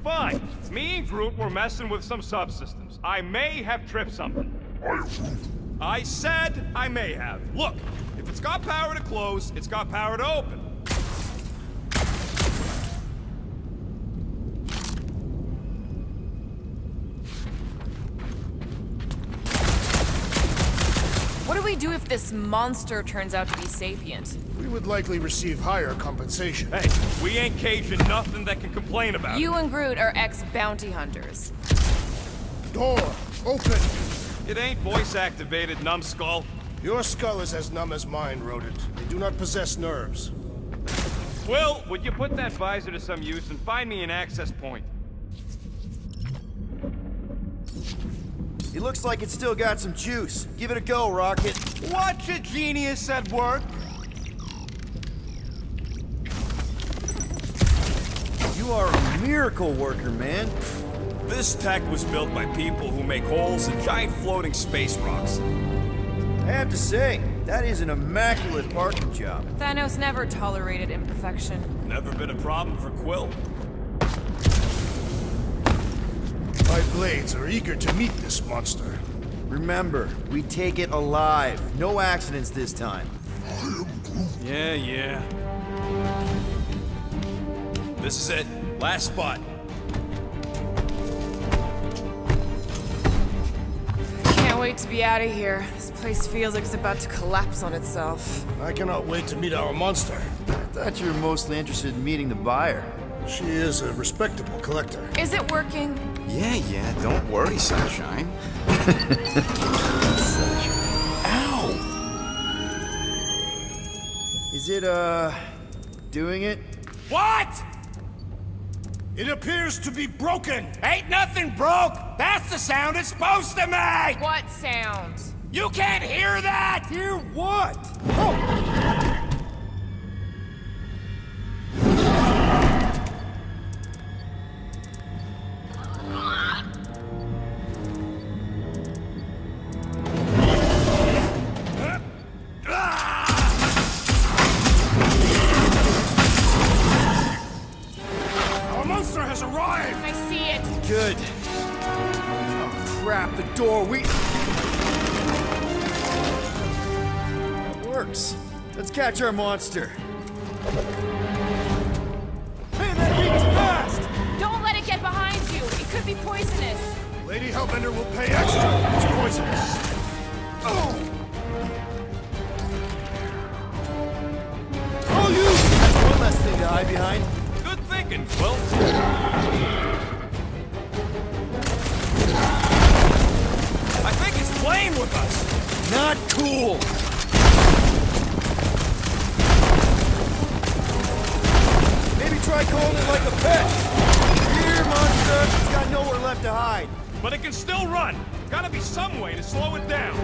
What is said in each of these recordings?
Fine. Me and Groot were messing with some subsystems. I may have tripped something. I said I may have. Look, if it's got power to close, it's got power to open. What do we do if this monster turns out to be sapient? We would likely receive higher compensation. Hey, we ain't caging nothing that can complain about it. You and Groot are ex-bounty hunters. Door, open! It ain't voice-activated, numbskull. Your skull is as numb as mine, Rodent. They do not possess nerves. Quill, would you put that visor to some use and find me an access point? It looks like it's still got some juice. Give it a go, Rocket. Watch a genius at work. You are a miracle worker, man. This tech was built by people who make holes in giant floating space rocks. I have to say, that is an immaculate parking job. Thanos never tolerated imperfection. Never been a problem for Quill. My blades are eager to meet this monster. Remember, we take it alive. No accidents this time. Yeah. This is it. Last spot. Can't wait to be out of here. This place feels like it's about to collapse on itself. I cannot wait to meet our monster. I thought you were mostly interested in meeting the buyer. She is a respectable collector. Is it working? Yeah, don't worry, Sunshine. Ow! Is it, doing it? What? It appears to be broken! Ain't nothing broke! That's the sound it's supposed to make! What sound? You can't hear that! Hear what? Our monster has arrived! I see it. Good. Oh, crap, the door, It works. Let's catch our monster. Hey, that thing's fast! Don't let it get behind you. It could be poisonous. Lady Hellbender will pay extra for this poisonous. Oh! Oh, you! That's one less thing to hide behind. Good thinking, Quill. I think it's playing with us. Not cool! Maybe try calling it like a pet. Here, monster! It's got nowhere left to hide. But it can still run. Gotta be some way to slow it down.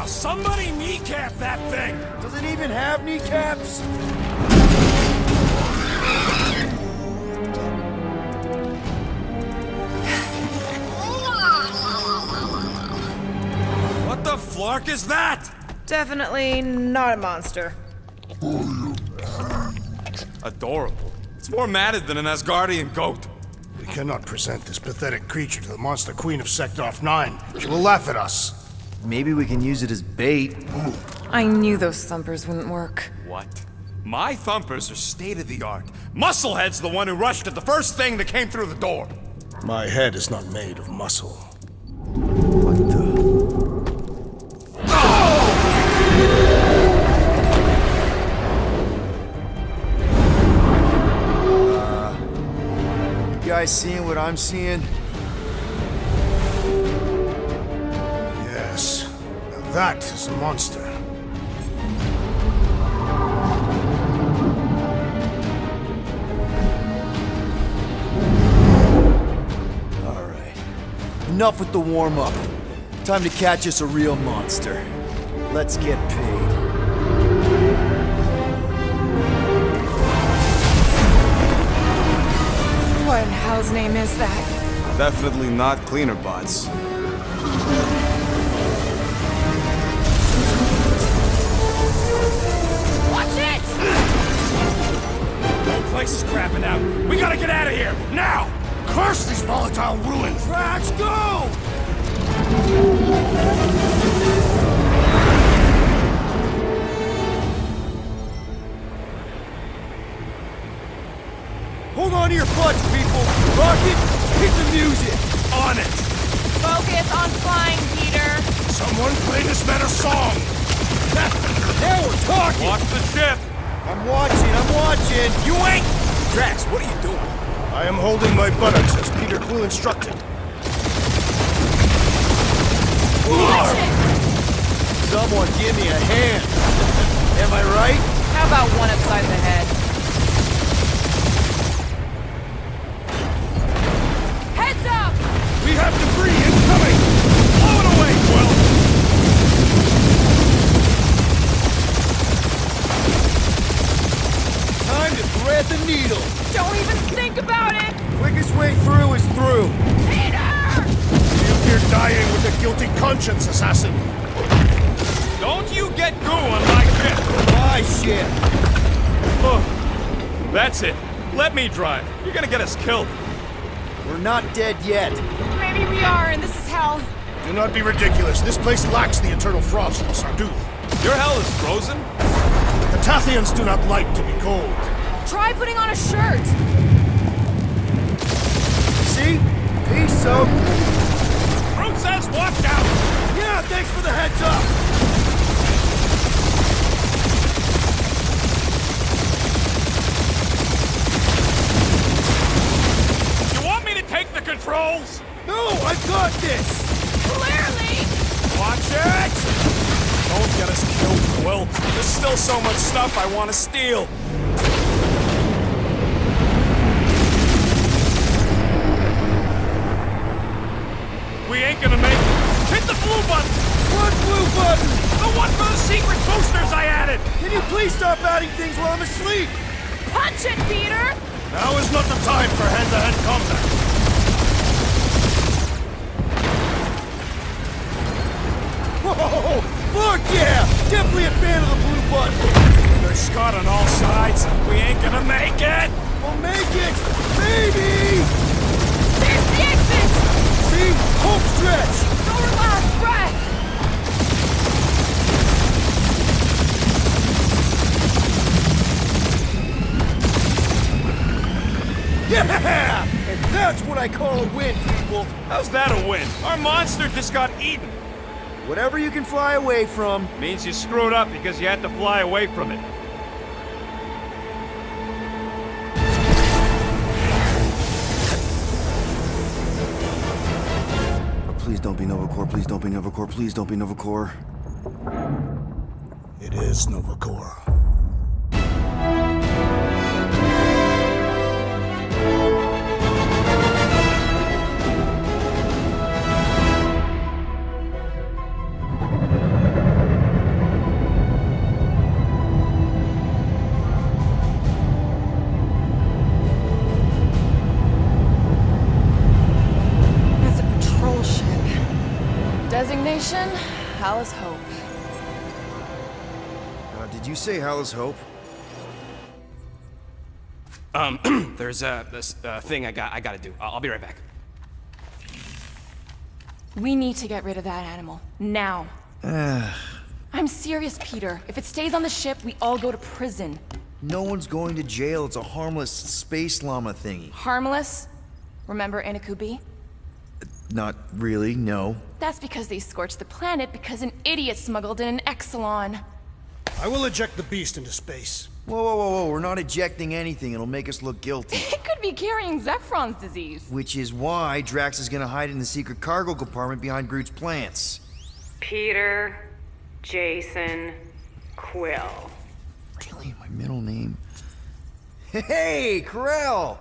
Somebody kneecap that thing! Does it even have kneecaps? What the flark is that? Definitely not a monster. Adorable. It's more matted than an Asgardian goat. We cannot present this pathetic creature to the Monster Queen of Seknarf 9. She will laugh at us. Maybe we can use it as bait. I knew those thumpers wouldn't work. What? My thumpers are state-of-the-art. Musclehead's the one who rushed at the first thing that came through the door. My head is not made of muscle. What the? You guys seeing what I'm seeing? Yes. Now that is a monster. All right. Enough with the warm-up. Time to catch us a real monster. Let's get paid. What in hell's name is that? Definitely not cleaner bots. place is crapping out. We gotta get out of here, now! Curse these volatile ruins! Drax, go! Hold on to your butts, people! Rocket, hit the music! On it! Focus on flying, Peter. Someone play this man a song! Now we're talking! Watch the ship! I'm watching! You ain't! Drax, what are you doing? I am holding my buttocks as Peter Quill instructed. Watch it! Someone give me a hand! Am I right? How about one upside the head? Heads up! We have debris incoming! Blow it away, Quill! Time to thread the needle! Don't even think about it! Quickest way through is through! Peter! You fear dying with a guilty conscience, assassin! Don't you get goo on my ship! My shit! Oh, that's it. Let me drive. You're gonna get us killed. We're not dead yet. Maybe we are, and this is hell. Do not be ridiculous. This place lacks the eternal frost of Sarduth. Your hell is frozen? The Tathians do not like to be cold. Try putting on a shirt. See? Peace, so. Fruit says watch out! Yeah, thanks for the heads up! You want me to take the controls? No, I've got this! Clearly! Watch it! Don't get us killed, Quill. There's still so much stuff I want to steal. We ain't gonna make it. Hit the blue button! What blue button? The one for the secret boosters I added! Can you please stop adding things while I'm asleep? Punch it, Peter! Now is not the time for hand-to-hand combat. Whoa! Fuck yeah! Definitely a fan of the blue button! There's Scott on all sides. We ain't gonna make it! We'll make it! Maybe! There's the exit! See? Home stretch! Your last breath! Yeah! And that's what I call a win, people! How's that a win? Our monster just got eaten. Whatever you can fly away from. Means you screwed up because you had to fly away from it. Please don't be Novacore, please don't be Novacore, please don't be Novacore. It is Novacore. That's a patrol ship. Designation, Alice Hope. Did you say Hala's Hope? There's this thing I gotta do. I'll be right back. We need to get rid of that animal. Now. I'm serious, Peter. If it stays on the ship, we all go to prison. No one's going to jail. It's a harmless space llama thingy. Harmless? Remember Inakubi? Not really, no. That's because they scorched the planet because an idiot smuggled in an Exelon. I will eject the beast into space. Whoa. We're not ejecting anything. It'll make us look guilty. It could be carrying Zephron's disease. Which is why Drax is gonna hide in the secret cargo compartment behind Groot's plants. Peter, Jason, Quill. Really? My middle name? Hey, Corell!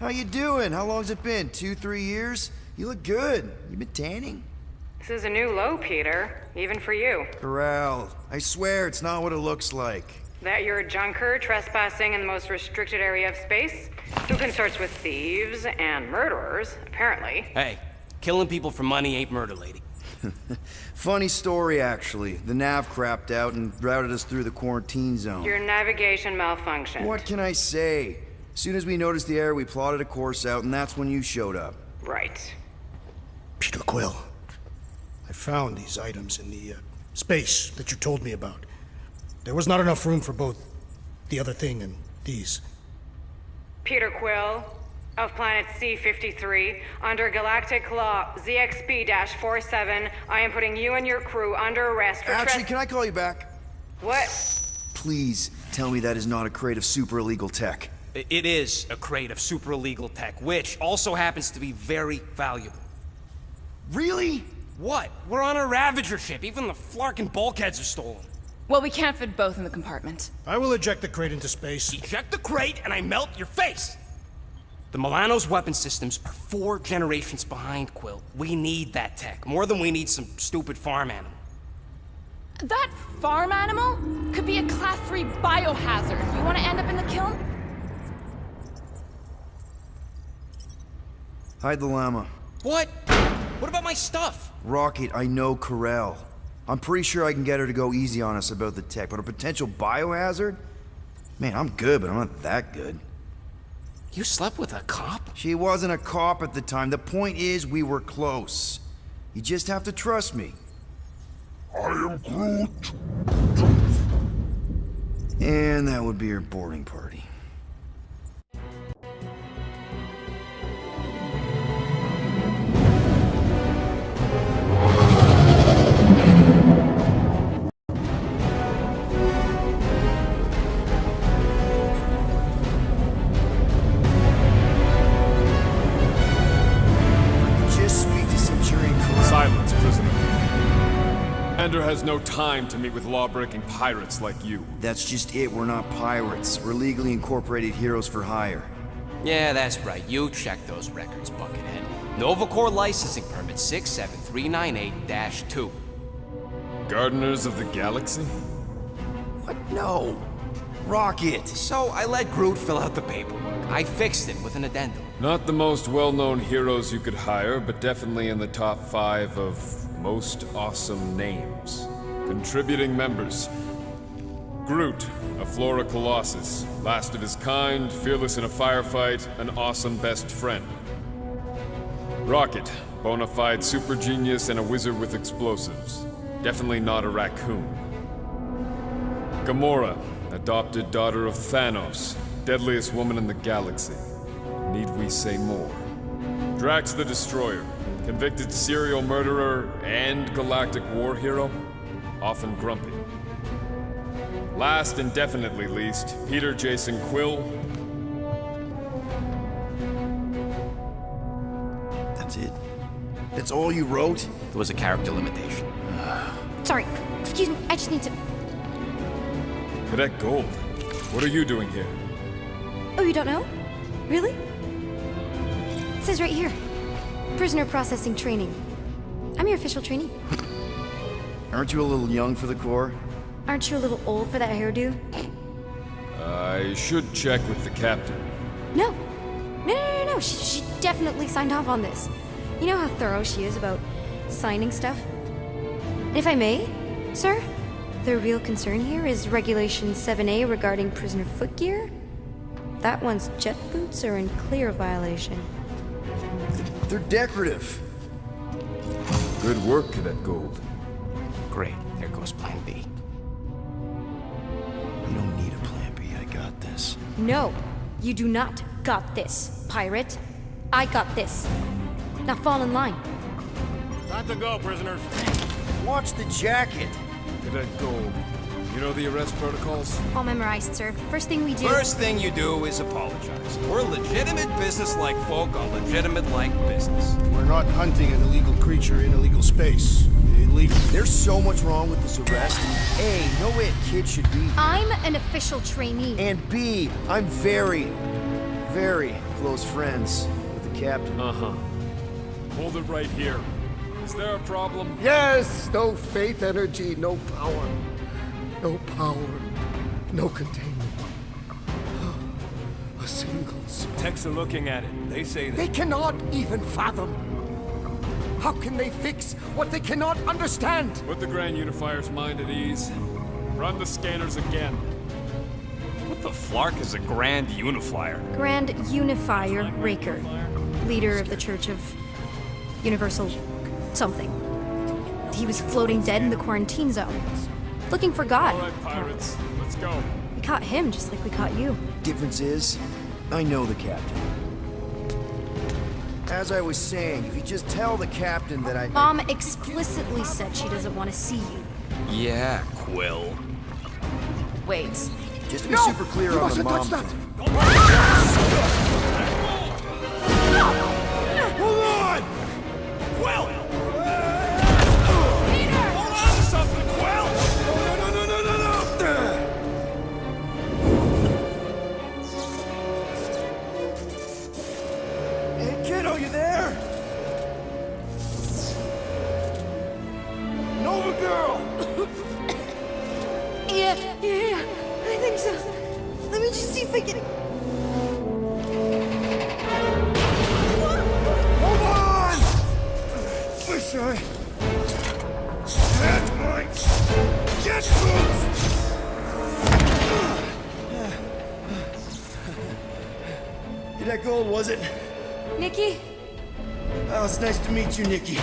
How you doing? How long's it been? 2-3 years? You look good. You been tanning? This is a new low, Peter, even for you. Corell, I swear it's not what it looks like. That you're a junker trespassing in the most restricted area of space, who consorts with thieves and murderers, apparently. Hey, killing people for money ain't murder, lady. Funny story, actually. The nav crapped out and routed us through the quarantine zone. Your navigation malfunctioned. What can I say? As soon as we noticed the error, we plotted a course out, and that's when you showed up. Right. Peter Quill, I found these items in the space that you told me about. There was not enough room for both the other thing and these. Peter Quill, of planet C-53, under Galactic Law ZXB-47, I am putting you and your crew under arrest for Actually, can I call you back? What? Please tell me that is not a crate of super illegal tech. It is a crate of super illegal tech, which also happens to be very valuable. Really? What? We're on a Ravager ship. Even the Flarkin bulkheads are stolen. Well, we can't fit both in the compartment. I will eject the crate into space. Eject the crate and I melt your face! The Milano's weapon systems are 4 generations behind, Quill. We need that tech, more than we need some stupid farm animal. That farm animal could be a Class 3 biohazard. You want to end up in the kiln? Hide the llama. What? What about my stuff? Rocket, I know Corel. I'm pretty sure I can get her to go easy on us about the tech, but a potential biohazard? Man, I'm good, but I'm not that good. You slept with a cop? She wasn't a cop at the time. The point is, we were close. You just have to trust me. I am Groot. And that would be her boarding party. Just speak to Centurion Corel. Silence, prisoner. Commander has no time to meet with law-breaking pirates like you. That's just it. We're not pirates. We're legally incorporated heroes for hire. Yeah, that's right. You check those records, Buckethead. Novacore licensing permit 67398-2. Gardeners of the Galaxy? What? No. Rocket. So I let Groot fill out the paperwork. I fixed it with an addendum. Not the most well-known heroes you could hire, but definitely in the top 5 of most awesome names. Contributing members. Groot, a Flora Colossus. Last of his kind, fearless in a firefight, an awesome best friend. Rocket, bona fide super genius and a wizard with explosives. Definitely not a raccoon. Gamora, adopted daughter of Thanos, deadliest woman in the galaxy. Need we say more? Drax the Destroyer, convicted serial murderer and galactic war hero, often grumpy. Last and definitely least, Peter Jason Quill. That's it? That's all you wrote? There was a character limitation. Sorry, excuse me, I just need to... Cadet Gold, what are you doing here? Oh, you don't know? Really? It says right here. Prisoner processing training. I'm your official trainee. Aren't you a little young for the Corps? Aren't you a little old for that hairdo? I should check with the captain. No. No. She definitely signed off on this. You know how thorough she is about signing stuff? And if I may, sir, the real concern here is Regulation 7A regarding prisoner footgear. That one's jet boots are in clear violation. They're decorative. Good work, Cadet Gold. Great, there goes Plan B. You don't need a plan B. I got this. No, you do not got this, pirate. I got this. Now fall in line. Time to go, prisoners. Watch the jacket. Cadet Gold, you know the arrest protocols? All memorized, sir. First thing we do... First thing you do is apologize. We're legitimate business-like folk on legitimate-like business. We're not hunting an illegal creature in illegal space. Illegal. There's so much wrong with this arrest. A, no way a kid should be here. I'm an official trainee. And B, I'm very, very close friends with the captain. Uh-huh. Hold it right here. Is there a problem? Yes, no faith energy, no power. No power, no containment. A single spark. Techs are looking at it. They say that. They cannot even fathom. How can they fix what they cannot understand? Put the Grand Unifier's mind at ease. Run the scanners again. What The Flark is a Grand Unifier. Grand Unifier Raker, leader of the Church of Universal something. He was floating dead in the quarantine zone, looking for God. All right, pirates, let's go. We caught him just like we caught you. Difference is, I know the captain. As I was saying, if you just tell the captain that I... Mom explicitly said she doesn't want to see you. Yeah, Quill. Wait. Just to be super clear You on the mustn't mom touch thing. Hold on! Quill! Hold on to something, Quill! Hey, kiddo, you there? Nova girl! Yeah, I think so. Let me just see if I can... Hold on! Wish I had my jet boots! Hey, that gold, was it? Nikki? Oh, it's nice to meet you, Nikki.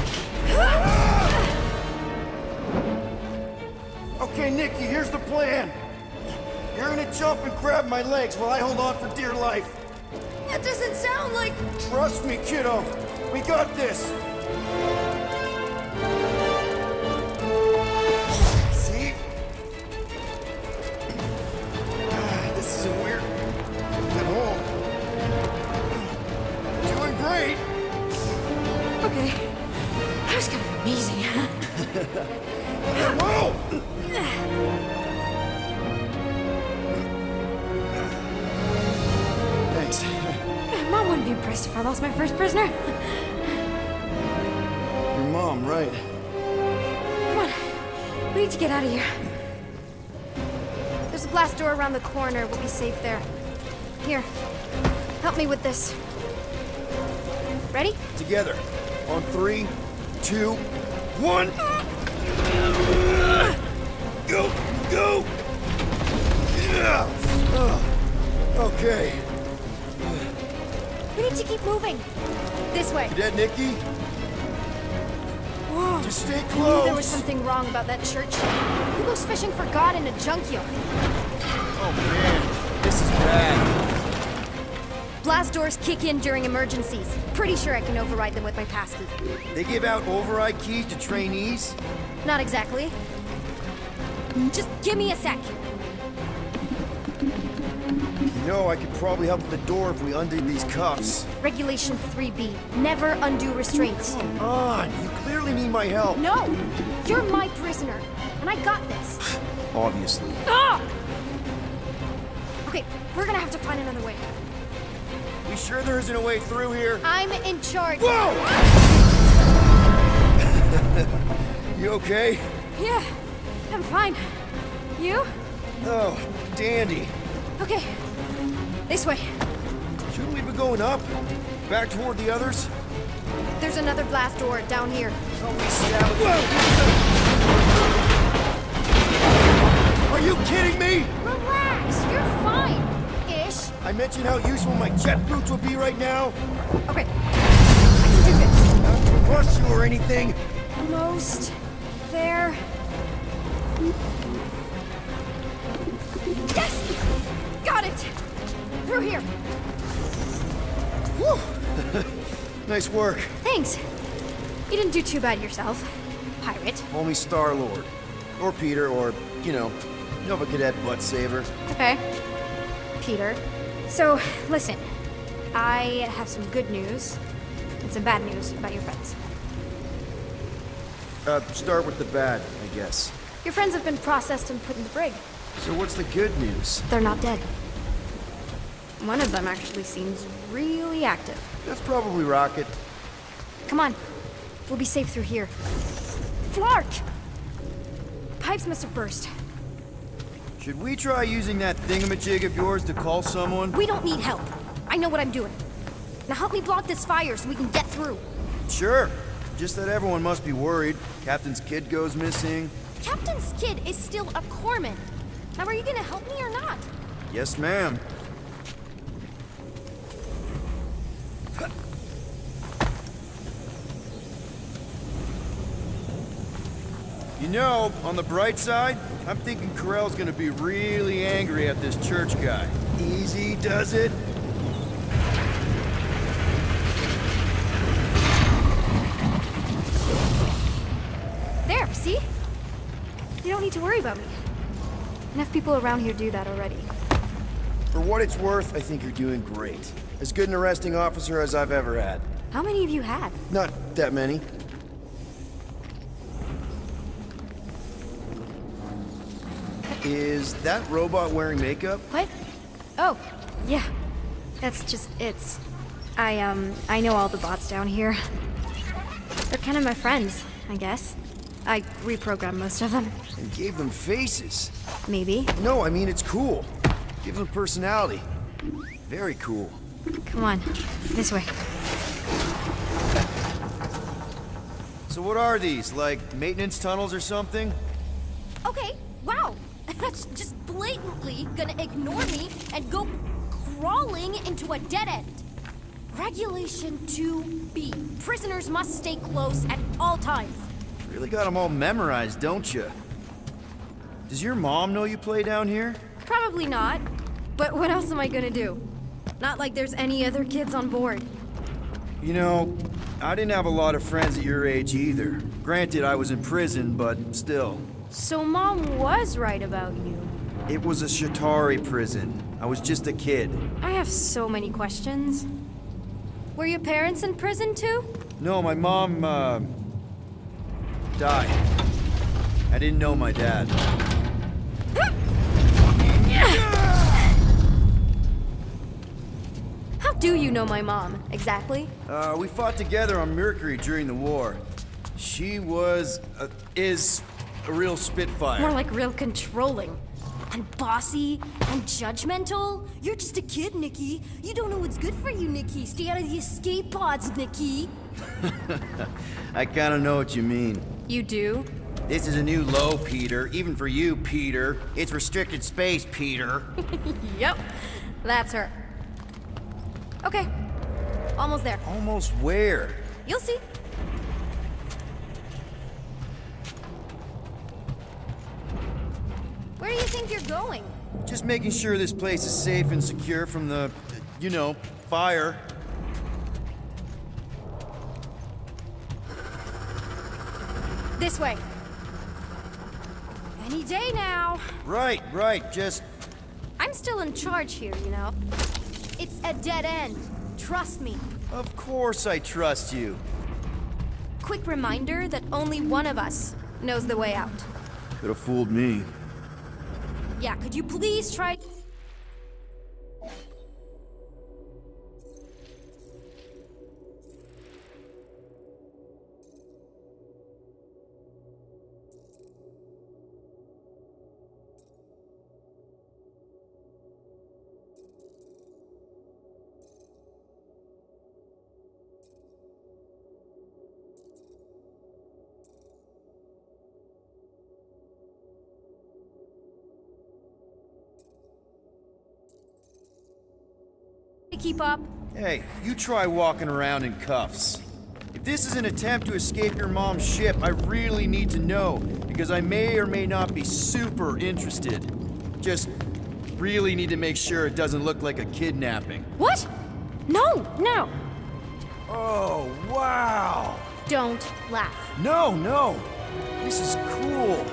Okay, Nikki, here's the plan. You're gonna jump and grab my legs while I hold on for dear life. That doesn't sound like... Trust me, kiddo. We got this. See? This isn't weird at all. Doing great. Okay. That was kind of amazing, huh? Whoa! Thanks. Mom wouldn't be impressed if I lost my first prisoner. Your mom, right? Come on. We need to get out of here. There's a glass door around the corner. We'll be safe there. Here. Help me with this. Ready? Together. On 3, 2, 1. Go! Go! Yeah! Okay. We need to keep moving. This way. Cadet Nikki, Whoa. just stay I knew close. there was something wrong about that church. Who goes fishing for God in a junkyard? Oh man, this is bad. Blast doors kick in during emergencies. Pretty sure I can override them with my passkey. They give out override keys to trainees? Not exactly. Just give me a sec. You know, I could probably help with the door if we undid these cuffs. Regulation 3B. Never undo restraints. Come on, you clearly need my help. No! You're my prisoner, and I got this. Obviously. Ah! Okay, we're gonna have to find another way. We sure there isn't a way through here? I'm in charge. Whoa! You okay? Yeah, I'm fine. You? Oh, dandy. Okay. This way. Shouldn't we be going up? Back toward the others? There's another blast door down here. Don't we stab it? Are you kidding me? Relax, you're fine. Ish. I mentioned how useful my jet boots would be right now. Okay. I can do this. Not to rush you or anything. Almost there. Yes! Got it! Through here. Whew. Nice work. Thanks. You didn't do too bad yourself, pirate. Call me Star-Lord. Or Peter, or, you know, Nova Cadet Butt Saver. Okay. Peter. So, listen. I have some good news and some bad news about your friends. Start with the bad, I guess. Your friends have been processed and put in the brig. So what's the good news? They're not dead. One of them actually seems really active. That's probably Rocket. Come on. We'll be safe through here. Flark! Pipes must have burst. Should we try using that thingamajig of yours to call someone? We don't need help. I know what I'm doing. Now help me block this fire so we can get through. Sure. Just that everyone must be worried. Captain's kid goes missing. Captain's kid is still a corpsman. Now are you gonna help me or not? Yes, ma'am. You know, on the bright side, I'm thinking Corell's gonna be really angry at this church guy. Easy does it. There, see? You don't need to worry about me. Enough people around here do that already. For what it's worth, I think you're doing great. As good an arresting officer as I've ever had. How many have you had? Not that many. Is that robot wearing makeup? What? Oh, yeah. That's just it's. I know all the bots down here. They're kind of my friends, I guess. I reprogrammed most of them. And gave them faces. Maybe. No, I mean, it's cool. Give them personality. Very cool. Come on, this way. So what are these, like maintenance tunnels or something? Okay, wow. That's just blatantly gonna ignore me and go crawling into a dead end. Regulation 2B. Prisoners must stay close at all times. Really got them all memorized, don't you? Does your mom know you play down here? Probably not. But what else am I gonna do? Not like there's any other kids on board. You know, I didn't have a lot of friends at your age either. Granted, I was in prison, but still. So Mom was right about you. It was a Shatari prison. I was just a kid. I have so many questions. Were your parents in prison too? No, my mom, died. I didn't know my dad. How do you know my mom, exactly? We fought together on Mercury during the war. She was, is a real spitfire. More like real controlling. And bossy and judgmental. You're just a kid, Nikki. You don't know what's good for you, Nikki. Stay out of the escape pods, Nikki. I kinda know what you mean. You do? This is a new low, Peter. Even for you, Peter. It's restricted space, Peter. Yep, that's her. Okay, almost there. Almost where? You'll see. Where do you think you're going? Just making sure this place is safe and secure from the, you know, fire. This way. Any day now. Right, just... I'm still in charge here, you know. It's a dead end. Trust me. Of course I trust you. Quick reminder that only one of us knows the way out. Could have fooled me. Yeah, could you please try... keep up? Hey, you try walking around in cuffs. If this is an attempt to escape your mom's ship, I really need to know, because I may or may not be super interested. Just really need to make sure it doesn't look like a kidnapping. What? No, no. Oh, wow! Don't laugh. No! This is cool.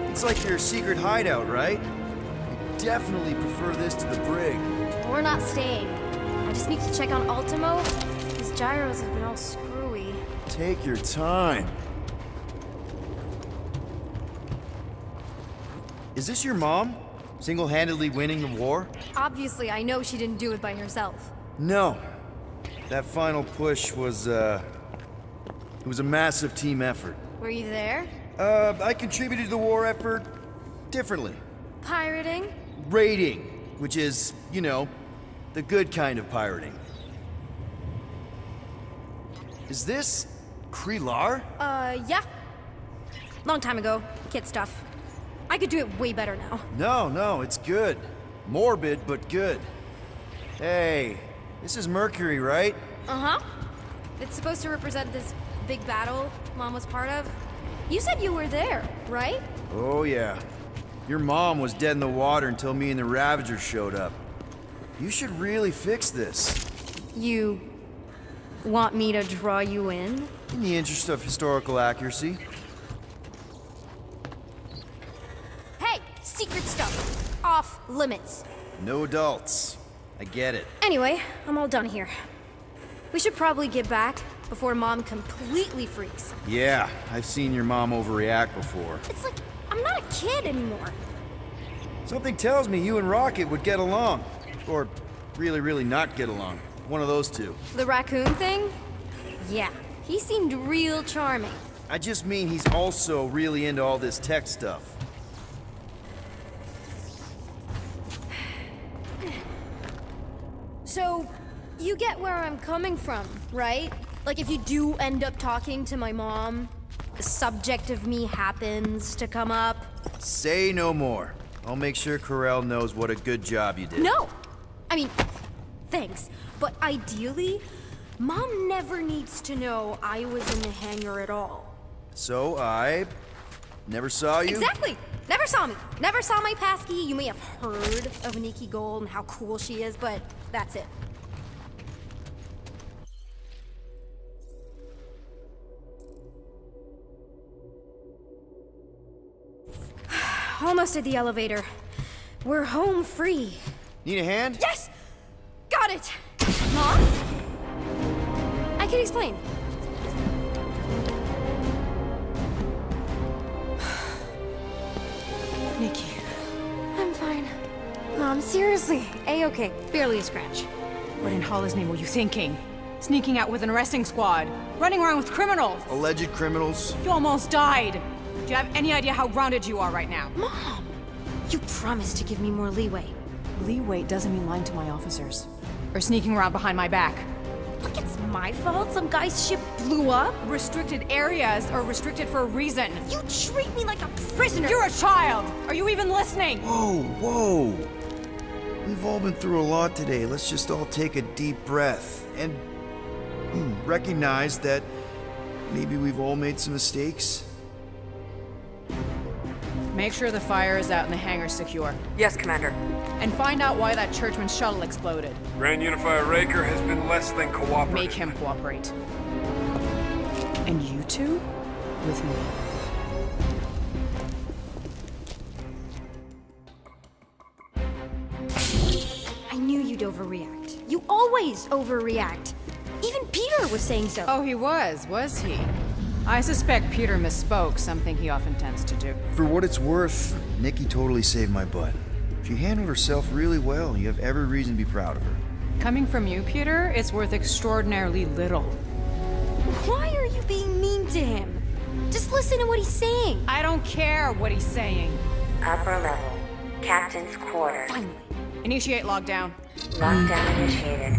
It's like your secret hideout, right? I definitely prefer this to the brig. We're not staying. I just need to check on Ultimo. His gyros have been all screwy. Take your time. Is this your mom? Single-handedly winning the war? Obviously, I know she didn't do it by herself. No. That final push was, it was a massive team effort. Were you there? I contributed to the war effort differently. Pirating? Raiding, which is, you know, the good kind of pirating. Is this Krelar? Yeah. Long time ago. Kid stuff. I could do it way better now. No, it's good. Morbid, but good. Hey, this is Mercury, right? Uh-huh. It's supposed to represent this big battle Mom was part of. You said you were there, right? Oh, yeah. Your mom was dead in the water until me and the Ravagers showed up. You should really fix this. You want me to draw you in? In the interest of historical accuracy. Hey, secret stuff. Off limits. No adults. I get it. Anyway, I'm all done here. We should probably get back before Mom completely freaks. Yeah, I've seen your mom overreact before. It's like, I'm not a kid anymore. Something tells me you and Rocket would get along. Or really, really not get along. One of those two. The raccoon thing? Yeah, he seemed real charming. I just mean he's also really into all this tech stuff. So, you get where I'm coming from, right? Like if you do end up talking to my mom, the subject of me happens to come up. Say no more. I'll make sure Corell knows what a good job you did. No! I mean, thanks. But ideally, Mom never needs to know I was in the hangar at all. So I never saw you? Exactly! Never saw me. Never saw my passkey. You may have heard of Nikki Gold and how cool she is, but that's it. Almost at the elevator. We're home free. Need a hand? Yes! Got it! Mom? I can explain. Nikki. I'm fine. Mom, seriously. A-okay. Barely a scratch. What in Hollis' name were you thinking? Sneaking out with an arresting squad? Running around with criminals? Alleged criminals? You almost died! Do you have any idea how grounded you are right now? Mom! You promised to give me more leeway. Leeway doesn't mean lying to my officers. Or sneaking around behind my back. Look, it's my fault some guy's ship blew up. Restricted areas are restricted for a reason. You treat me like a prisoner! You're a child! Are you even listening? Whoa, whoa. We've all been through a lot today. Let's just all take a deep breath and recognize that maybe we've all made some mistakes. Make sure the fire is out and the hangar's secure. Yes, Commander. And find out why that churchman's shuttle exploded. Grand Unifier Raker has been less than cooperative. Make him cooperate. And you two? With me. I knew you'd overreact. You always overreact. Even Peter was saying so. Oh, he was he? I suspect Peter misspoke, something he often tends to do. For what it's worth, Nikki totally saved my butt. She handled herself really well. You have every reason to be proud of her. Coming from you, Peter, it's worth extraordinarily little. Why are you being mean to him? Just listen to what he's saying. I don't care what he's saying. Upper level. Captain's quarters. Finally. Initiate lockdown. Lockdown initiated.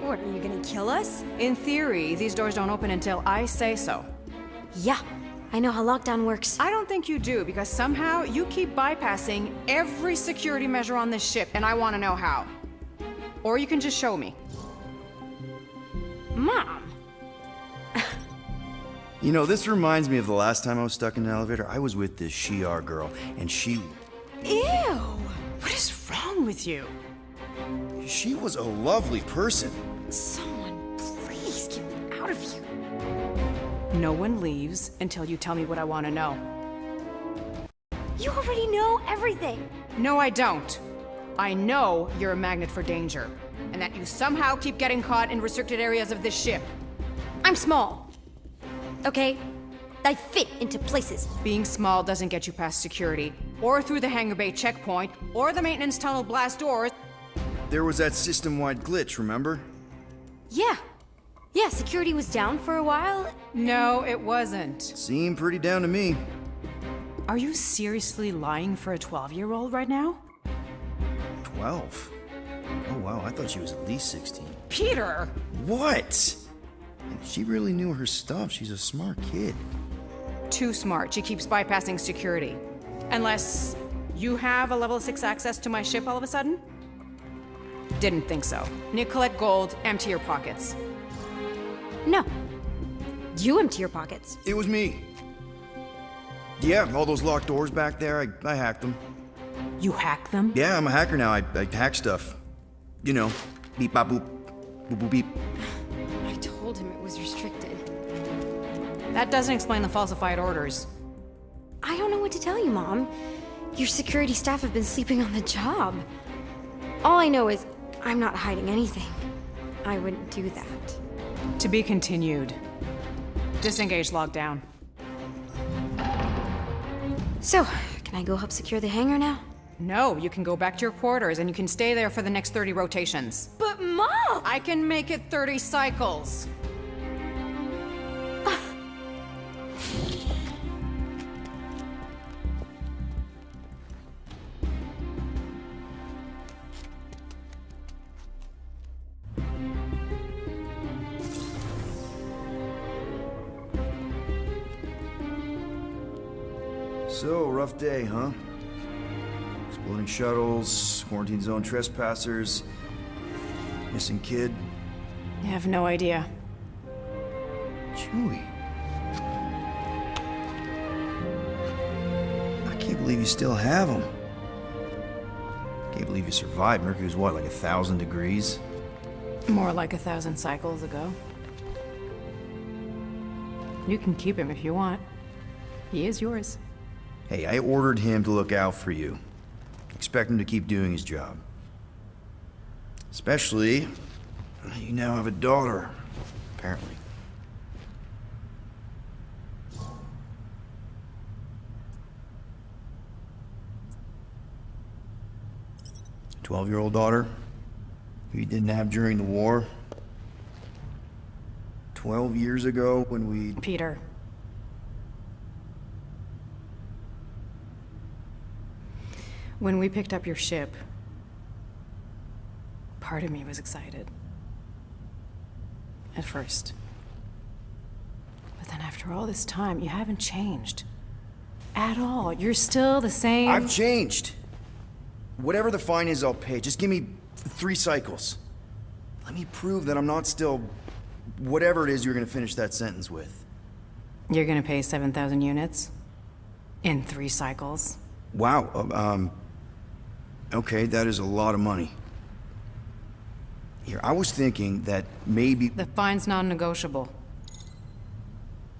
What, are you gonna kill us? In theory, these doors don't open until I say so. Yeah, I know how lockdown works. I don't think you do, because somehow you keep bypassing every security measure on this ship, and I want to know how. Or you can just show me. Mom! You know, this reminds me of the last time I was stuck in an elevator. I was with this Shi'ar girl, and she What is wrong with you? was a lovely person. Someone, please get me out of here. No one leaves until you tell me what I want to know. You already know everything. No, I don't. I know you're a magnet for danger, and that you somehow keep getting caught in restricted areas of this ship. I'm small. Okay? I fit into places. Being small doesn't get you past security, or through the hangar bay checkpoint, or the maintenance tunnel blast doors. There was that system-wide glitch, remember? Yeah. Yeah, security was down for a while. No, it wasn't. Seemed pretty down to me. Are you seriously lying for a 12-year-old right now? 12? Oh wow, I thought she was at least 16. Peter! What? She really knew her stuff. She's a smart kid. Too smart. She keeps bypassing security. Unless You have a level 6 access to my ship all of a sudden? Didn't think so. Nicolette Gold, empty your pockets. No. You empty your pockets. It was me. Yeah, all those locked doors back there, I hacked them. You hack them? Yeah, I'm a hacker now. I hack stuff. You know, beep, bop, boop, boop, boop, beep. I told him it was restricted. That doesn't explain the falsified orders. I don't know what to tell you, Mom. Your security staff have been sleeping on the job. All I know is I'm not hiding anything. I wouldn't do that. To be continued. Disengage lockdown. So, can I go help secure the hangar now? No, you can go back to your quarters and you can stay there for the next 30 rotations. But Mom! I can make it 30 cycles. So, rough day, huh? Exploding shuttles, quarantine zone trespassers, missing kid. I have no idea. Chewie. I can't believe you still have him. Can't believe you survived. Mercury's what, like 1,000 degrees? More like 1,000 cycles ago. You can keep him if you want. He is yours. Hey, I ordered him to look out for you. Expect him to keep doing his job. Especially, you now have a daughter, apparently. A 12-year-old daughter who you didn't have during the war. 12 years ago when we... Peter. When we picked up your ship, part of me was excited. At first. But then after all this time, you haven't changed. At all. You're still the same... I've changed. Whatever the fine is, I'll pay. Just give me 3 cycles. Let me prove that I'm not still... whatever it is you're gonna finish that sentence with. You're gonna pay 7,000 units? In 3 cycles? Wow, okay, that is a lot of money. Here, I was thinking that maybe... The fine's non-negotiable.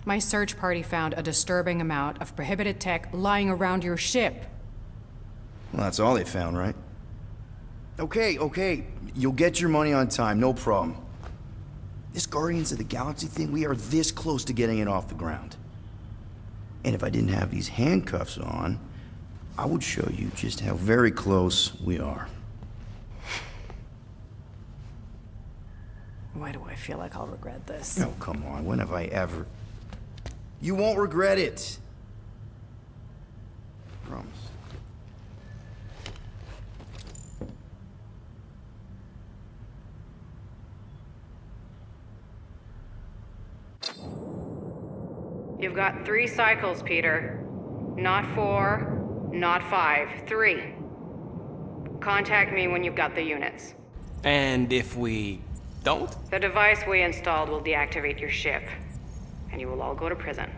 My search party found a disturbing amount of prohibited tech lying around your ship. Well, that's all they found, right? Okay, you'll get your money on time, no problem. This Guardians of the Galaxy thing, we are this close to getting it off the ground. And if I didn't have these handcuffs on, I would show you just how very close we are. Why do I feel like I'll regret this? Oh, come on, when have I ever... You won't regret it. Promise. You've got 3 cycles, Peter. Not 4, not 5, 3. Contact me when you've got the units. And if we don't? The device we installed will deactivate your ship, and you will all go to prison.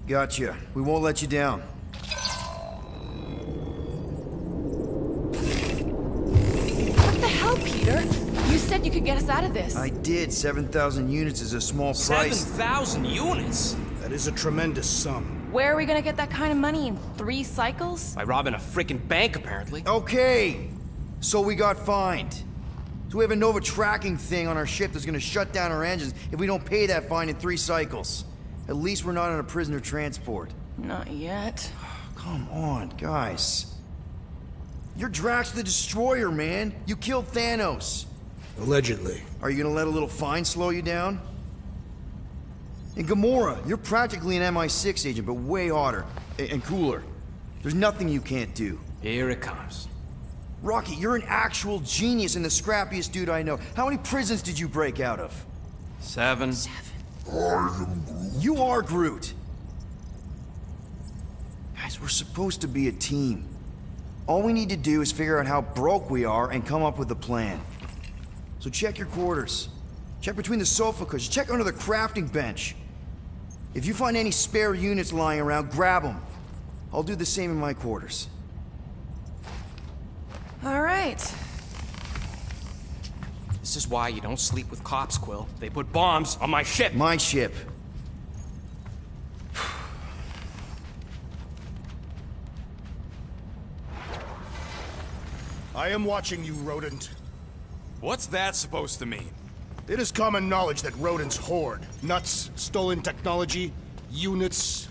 Gotcha. We won't let you down. What the hell, Peter? You said you could get us out of this. I did. 7,000 units is a small price. 7,000 units? That is a tremendous sum. Where are we gonna get that kind of money in 3 cycles? By robbing a freaking bank, apparently. Okay, so we got fined. So we have a Nova tracking thing on our ship that's gonna shut down our engines if we don't pay that fine in 3 cycles. At least we're not on a prisoner transport. Not yet. Come on, guys. You're Drax the Destroyer, man. You killed Thanos. Allegedly. Are you gonna let a little fine slow you down? And Gamora, you're practically an MI6 agent, but way hotter and cooler. There's nothing you can't do. Here it comes. Rocky, you're an actual genius and the scrappiest dude I know. How many prisons did you break out of? 7. You are Groot. Guys, we're supposed to be a team. All we need to do is figure out how broke we are and come up with a plan. So check your quarters. Check between the sofa cushions. Check under the crafting bench. If you find any spare units lying around, grab them. I'll do the same in my quarters. All right. This is why you don't sleep with cops, Quill. They put bombs on my ship. My ship. I am watching you, rodent. What's that supposed to mean? It is common knowledge that rodents hoard nuts, stolen technology, units.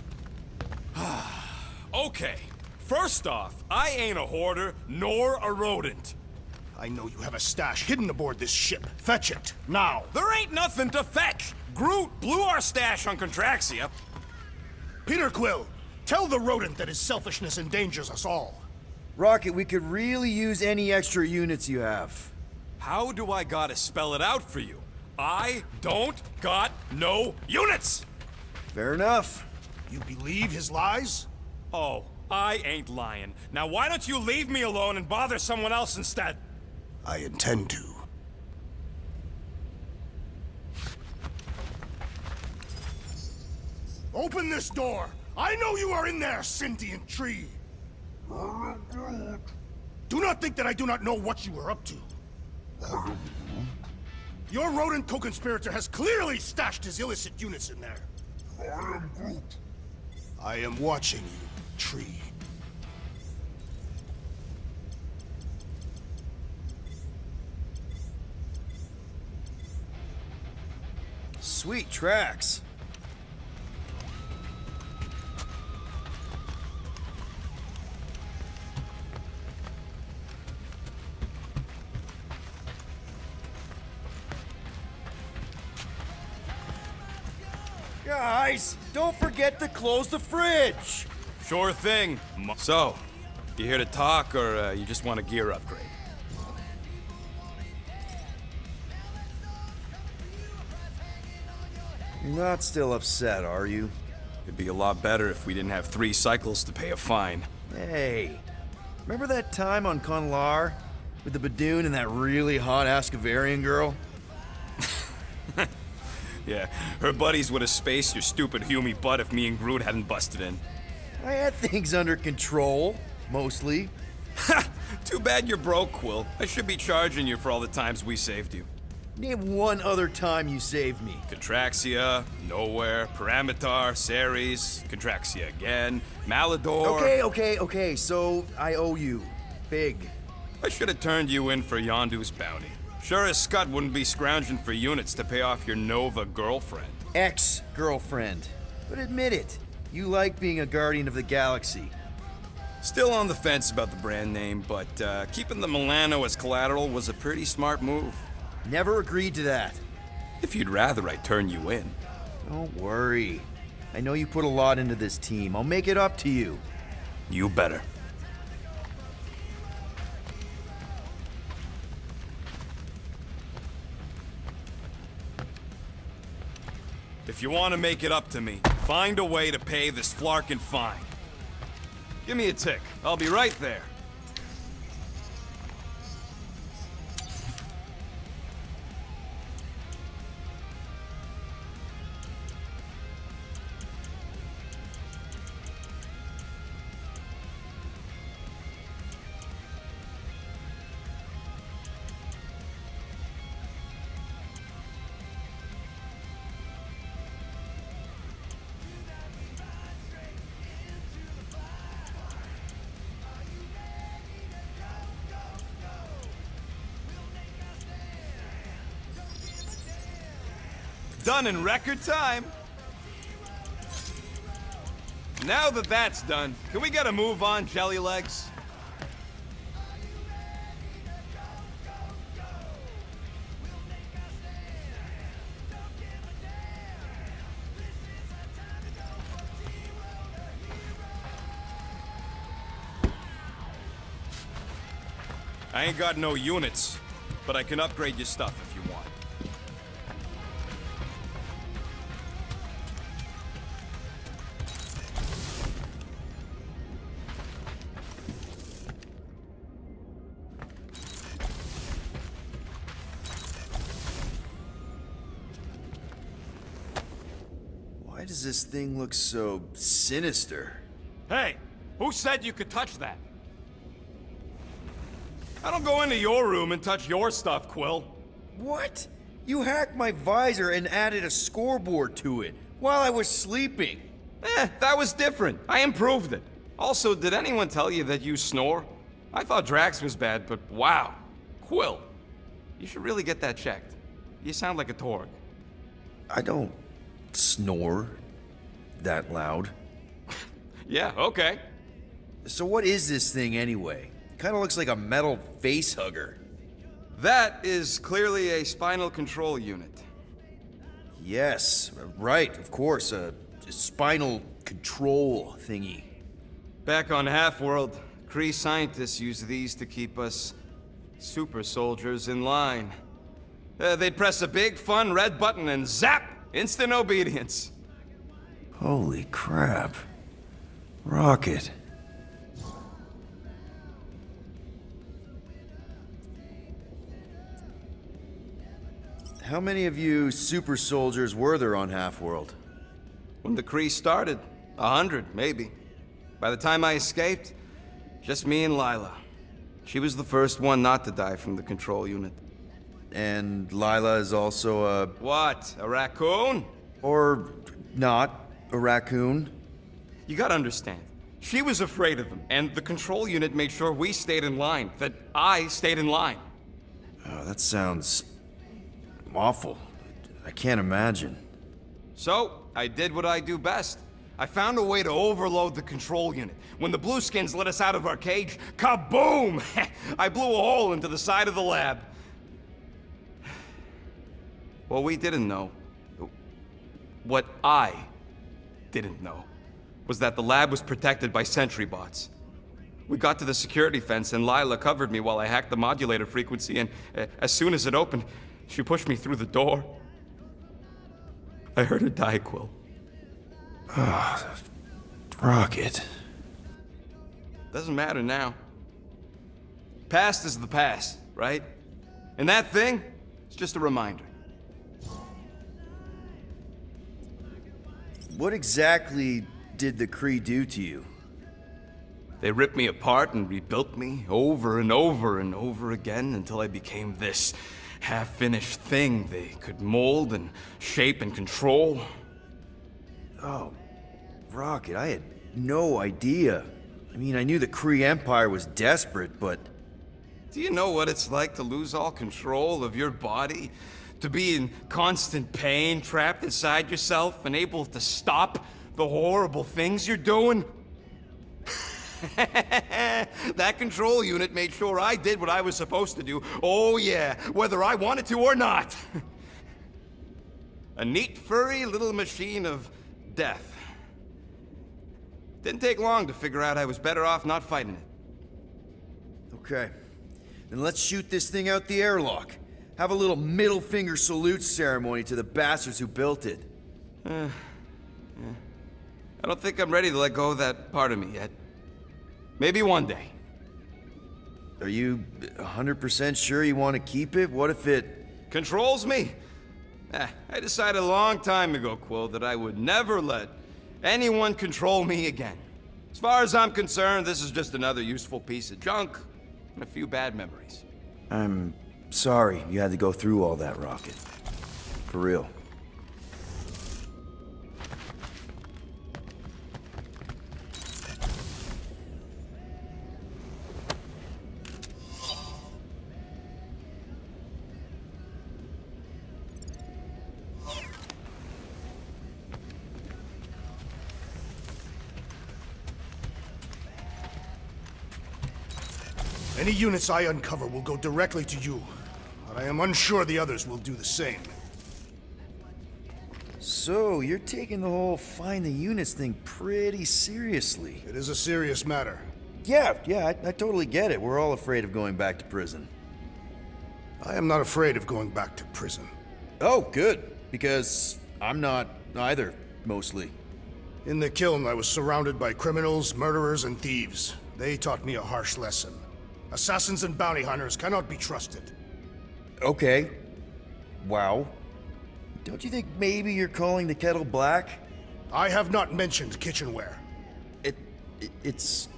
Okay. First off, I ain't a hoarder nor a rodent. I know you have a stash hidden aboard this ship. Fetch it, now. There ain't nothing to fetch. Groot blew our stash on Contraxia. Peter Quill, tell the rodent that his selfishness endangers us all. Rocket, we could really use any extra units you have. How do I gotta spell it out for you? I don't got no units! Fair enough. You believe his lies? Oh, I ain't lying. Now why don't you leave me alone and bother someone else instead? I intend to. Open this door! I know you are in there, sentient tree! Do not think that I do not know what you are up to. Your rodent co-conspirator has clearly stashed his illicit units in there. I am watching you, tree. Sweet tracks. Guys, don't forget to close the fridge. Sure thing. So, you here to talk or you just want a gear upgrade? You're not still upset, are you? It'd be a lot better if we didn't have 3 cycles to pay a fine. Hey, remember that time on Conlar? With the Badoon and that really hot Ascavarian girl? Yeah, her buddies would have spaced your stupid Hume butt if me and Groot hadn't busted in. I had things under control, mostly. Ha! Too bad you're broke, Quill. I should be charging you for all the times we saved you. Name one other time you saved me. Contraxia, Nowhere, Paramitar, Ceres, Contraxia again, Malador... Okay, so I owe you. Big. I should have turned you in for Yondu's bounty. Sure as Scott wouldn't be scrounging for units to pay off your Nova girlfriend. Ex-girlfriend. But admit it, you like being a Guardian of the Galaxy. Still on the fence about the brand name, but keeping the Milano as collateral was a pretty smart move. Never agreed to that. If you'd rather I turn you in. Don't worry. I know you put a lot into this team. I'll make it up to you. You better. If you want to make it up to me, find a way to pay this Flarkin fine. Give me a tick. I'll be right there. Done in record time. Now that that's done, can we get a move on, Jelly Legs? I ain't got no units, but I can upgrade your stuff if you want. Why does this thing look so sinister? Hey, who said you could touch that? I don't go into your room and touch your stuff, Quill. What? You hacked my visor and added a scoreboard to it while I was sleeping. That was different. I improved it. Also, did anyone tell you that you snore? I thought Drax was bad, but wow. Quill, you should really get that checked. You sound like a Torg. I don't snore that loud. Yeah, okay. So what is this thing anyway? Kinda looks like a metal face hugger. That is clearly a spinal control unit. Yes, right, of course, a spinal control thingy. Back on Half-World, Kree scientists use these to keep us super soldiers in line. They'd press a big, fun red button and zap! Instant obedience. Holy crap. Rocket. How many of you super soldiers were there on Half-World? When the Kree started, 100, maybe. By the time I escaped, just me and Lila. She was the first one not to die from the control unit. And Lila is also a... What? A raccoon? Or not a raccoon? You gotta understand. She was afraid of them, and the control unit made sure we stayed in line, that I stayed in line. Oh, that sounds... awful. I can't imagine. So, I did what I do best. I found a way to overload the control unit. When the Blueskins let us out of our cage, kaboom! I blew a hole into the side of the lab. What we didn't know, what I didn't know, was that the lab was protected by sentry bots. We got to the security fence and Lila covered me while I hacked the modulator frequency, and as soon as it opened, she pushed me through the door. I heard her die, Quill. Ah, Rocket. Doesn't matter now. Past is the past, right? And that thing, it's just a reminder. What exactly did the Kree do to you? They ripped me apart and rebuilt me over and over and over again until I became this half-finished thing they could mold and shape and control. Oh, Rocket, I had no idea. I mean, I knew the Kree Empire was desperate, but... Do you know what it's like to lose all control of your body? To be in constant pain, trapped inside yourself, unable to stop the horrible things you're doing? That control unit made sure I did what I was supposed to do. Oh yeah, whether I wanted to or not. A neat, furry little machine of death. Didn't take long to figure out I was better off not fighting it. Okay. Then let's shoot this thing out the airlock. Have a little middle finger salute ceremony to the bastards who built it. Yeah. I don't think I'm ready to let go of that part of me yet. Maybe one day. Are you 100% sure you want to keep it? What if it... Controls me? I decided a long time ago, Quill, that I would never let anyone control me again. As far as I'm concerned, this is just another useful piece of junk and a few bad memories. I'm sorry you had to go through all that, Rocket. For real. Any units I uncover will go directly to you, but I am unsure the others will do the same. So, you're taking the whole find the units thing pretty seriously. It is a serious matter. Yeah, I totally get it. We're all afraid of going back to prison. I am not afraid of going back to prison. Oh, good. Because I'm not either, mostly. In the kiln, I was surrounded by criminals, murderers, and thieves. They taught me a harsh lesson. Assassins and bounty hunters cannot be trusted. Okay. Wow. Don't you think maybe you're calling the kettle black? I have not mentioned kitchenware. It's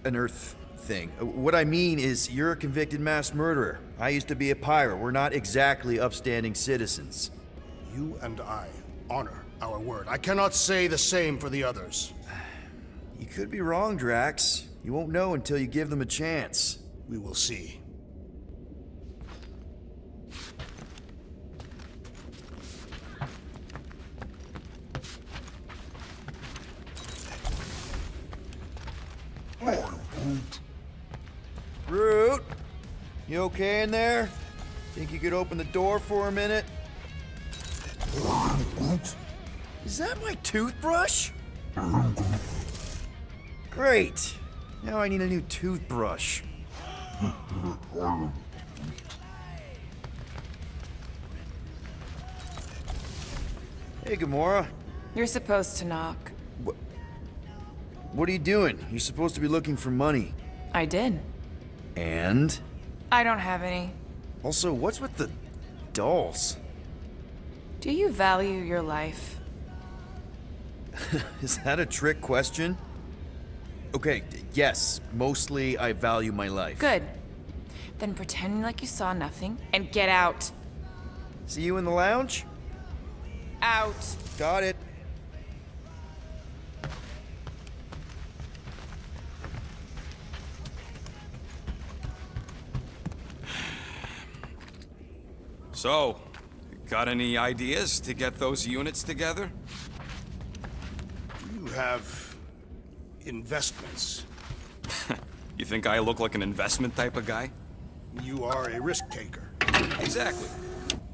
an Earth thing. What I mean is, you're a convicted mass murderer. I used to be a pirate. We're not exactly upstanding citizens. You and I honor our word. I cannot say the same for the others. You could be wrong, Drax. You won't know until you give them a chance. We will see. Groot! You okay in there? Think you could open the door for a minute? Is that my toothbrush? Great! Now I need a new toothbrush. Hey, Gamora. You're supposed to knock. What are you doing? You're supposed to be looking for money. I did. And? I don't have any. Also, what's with the dolls? Do you value your life? Is that a trick question? Okay, yes, mostly I value my life. Good. Then pretend like you saw nothing and get out. See you in the lounge? Out. Got it. So, got any ideas to get those units together? You have investments. You think I look like an investment type of guy? You are a risk taker. Exactly.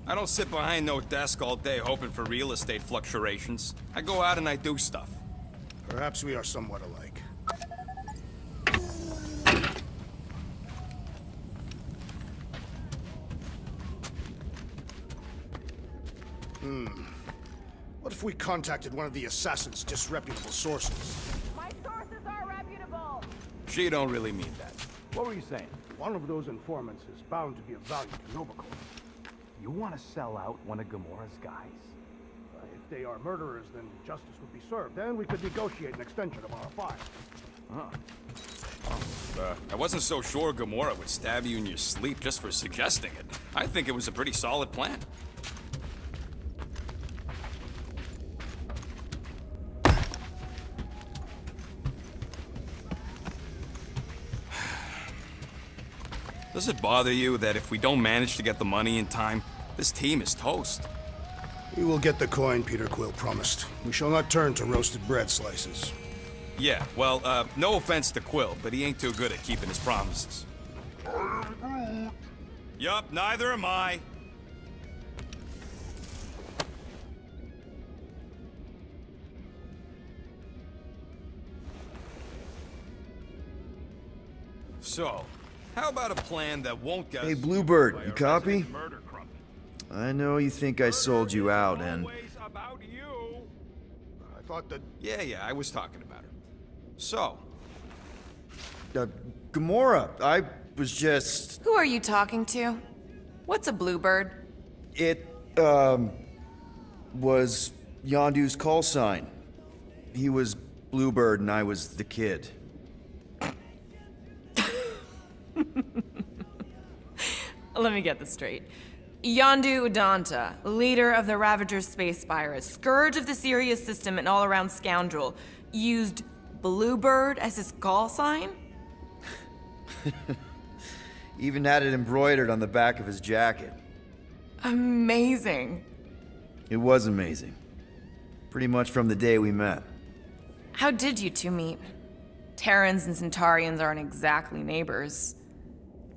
I don't sit behind no desk all day hoping for real estate fluctuations. I go out and I do stuff. Perhaps we are somewhat alike. What if we contacted one of the assassin's disreputable sources? My sources are reputable. She don't really mean that. What were you saying? One of those informants is bound to be of value to Novacore. You want to sell out one of Gamora's guys? If they are murderers, then justice would be served, and we could negotiate an extension of our file. I wasn't so sure Gamora would stab you in your sleep just for suggesting it. I think it was a pretty solid plan. Does it bother you that if we don't manage to get the money in time, this team is toast? We will get the coin Peter Quill promised. We shall not turn to roasted bread slices. Yeah, well, no offense to Quill, but he ain't too good at keeping his promises. Yup, neither am I. So, how about a plan that won't get Hey, us Bluebird, by you a copy? resident murder crumpet? I know you think I sold you out, and... Always about you. I thought that... Yeah, I was talking about her. So, Gamora, I was just... Who are you talking to? What's a bluebird? It, was Yondu's call sign. He was Bluebird and I was the kid. Let me get this straight. Yondu Udonta, leader of the Ravagers Space Virus, scourge of the Sirius system and all-around scoundrel, used Bluebird as his call sign? Even had it embroidered on the back of his jacket. Amazing. It was amazing. Pretty much from the day we met. How did you two meet? Terrans and Centaurians aren't exactly neighbors.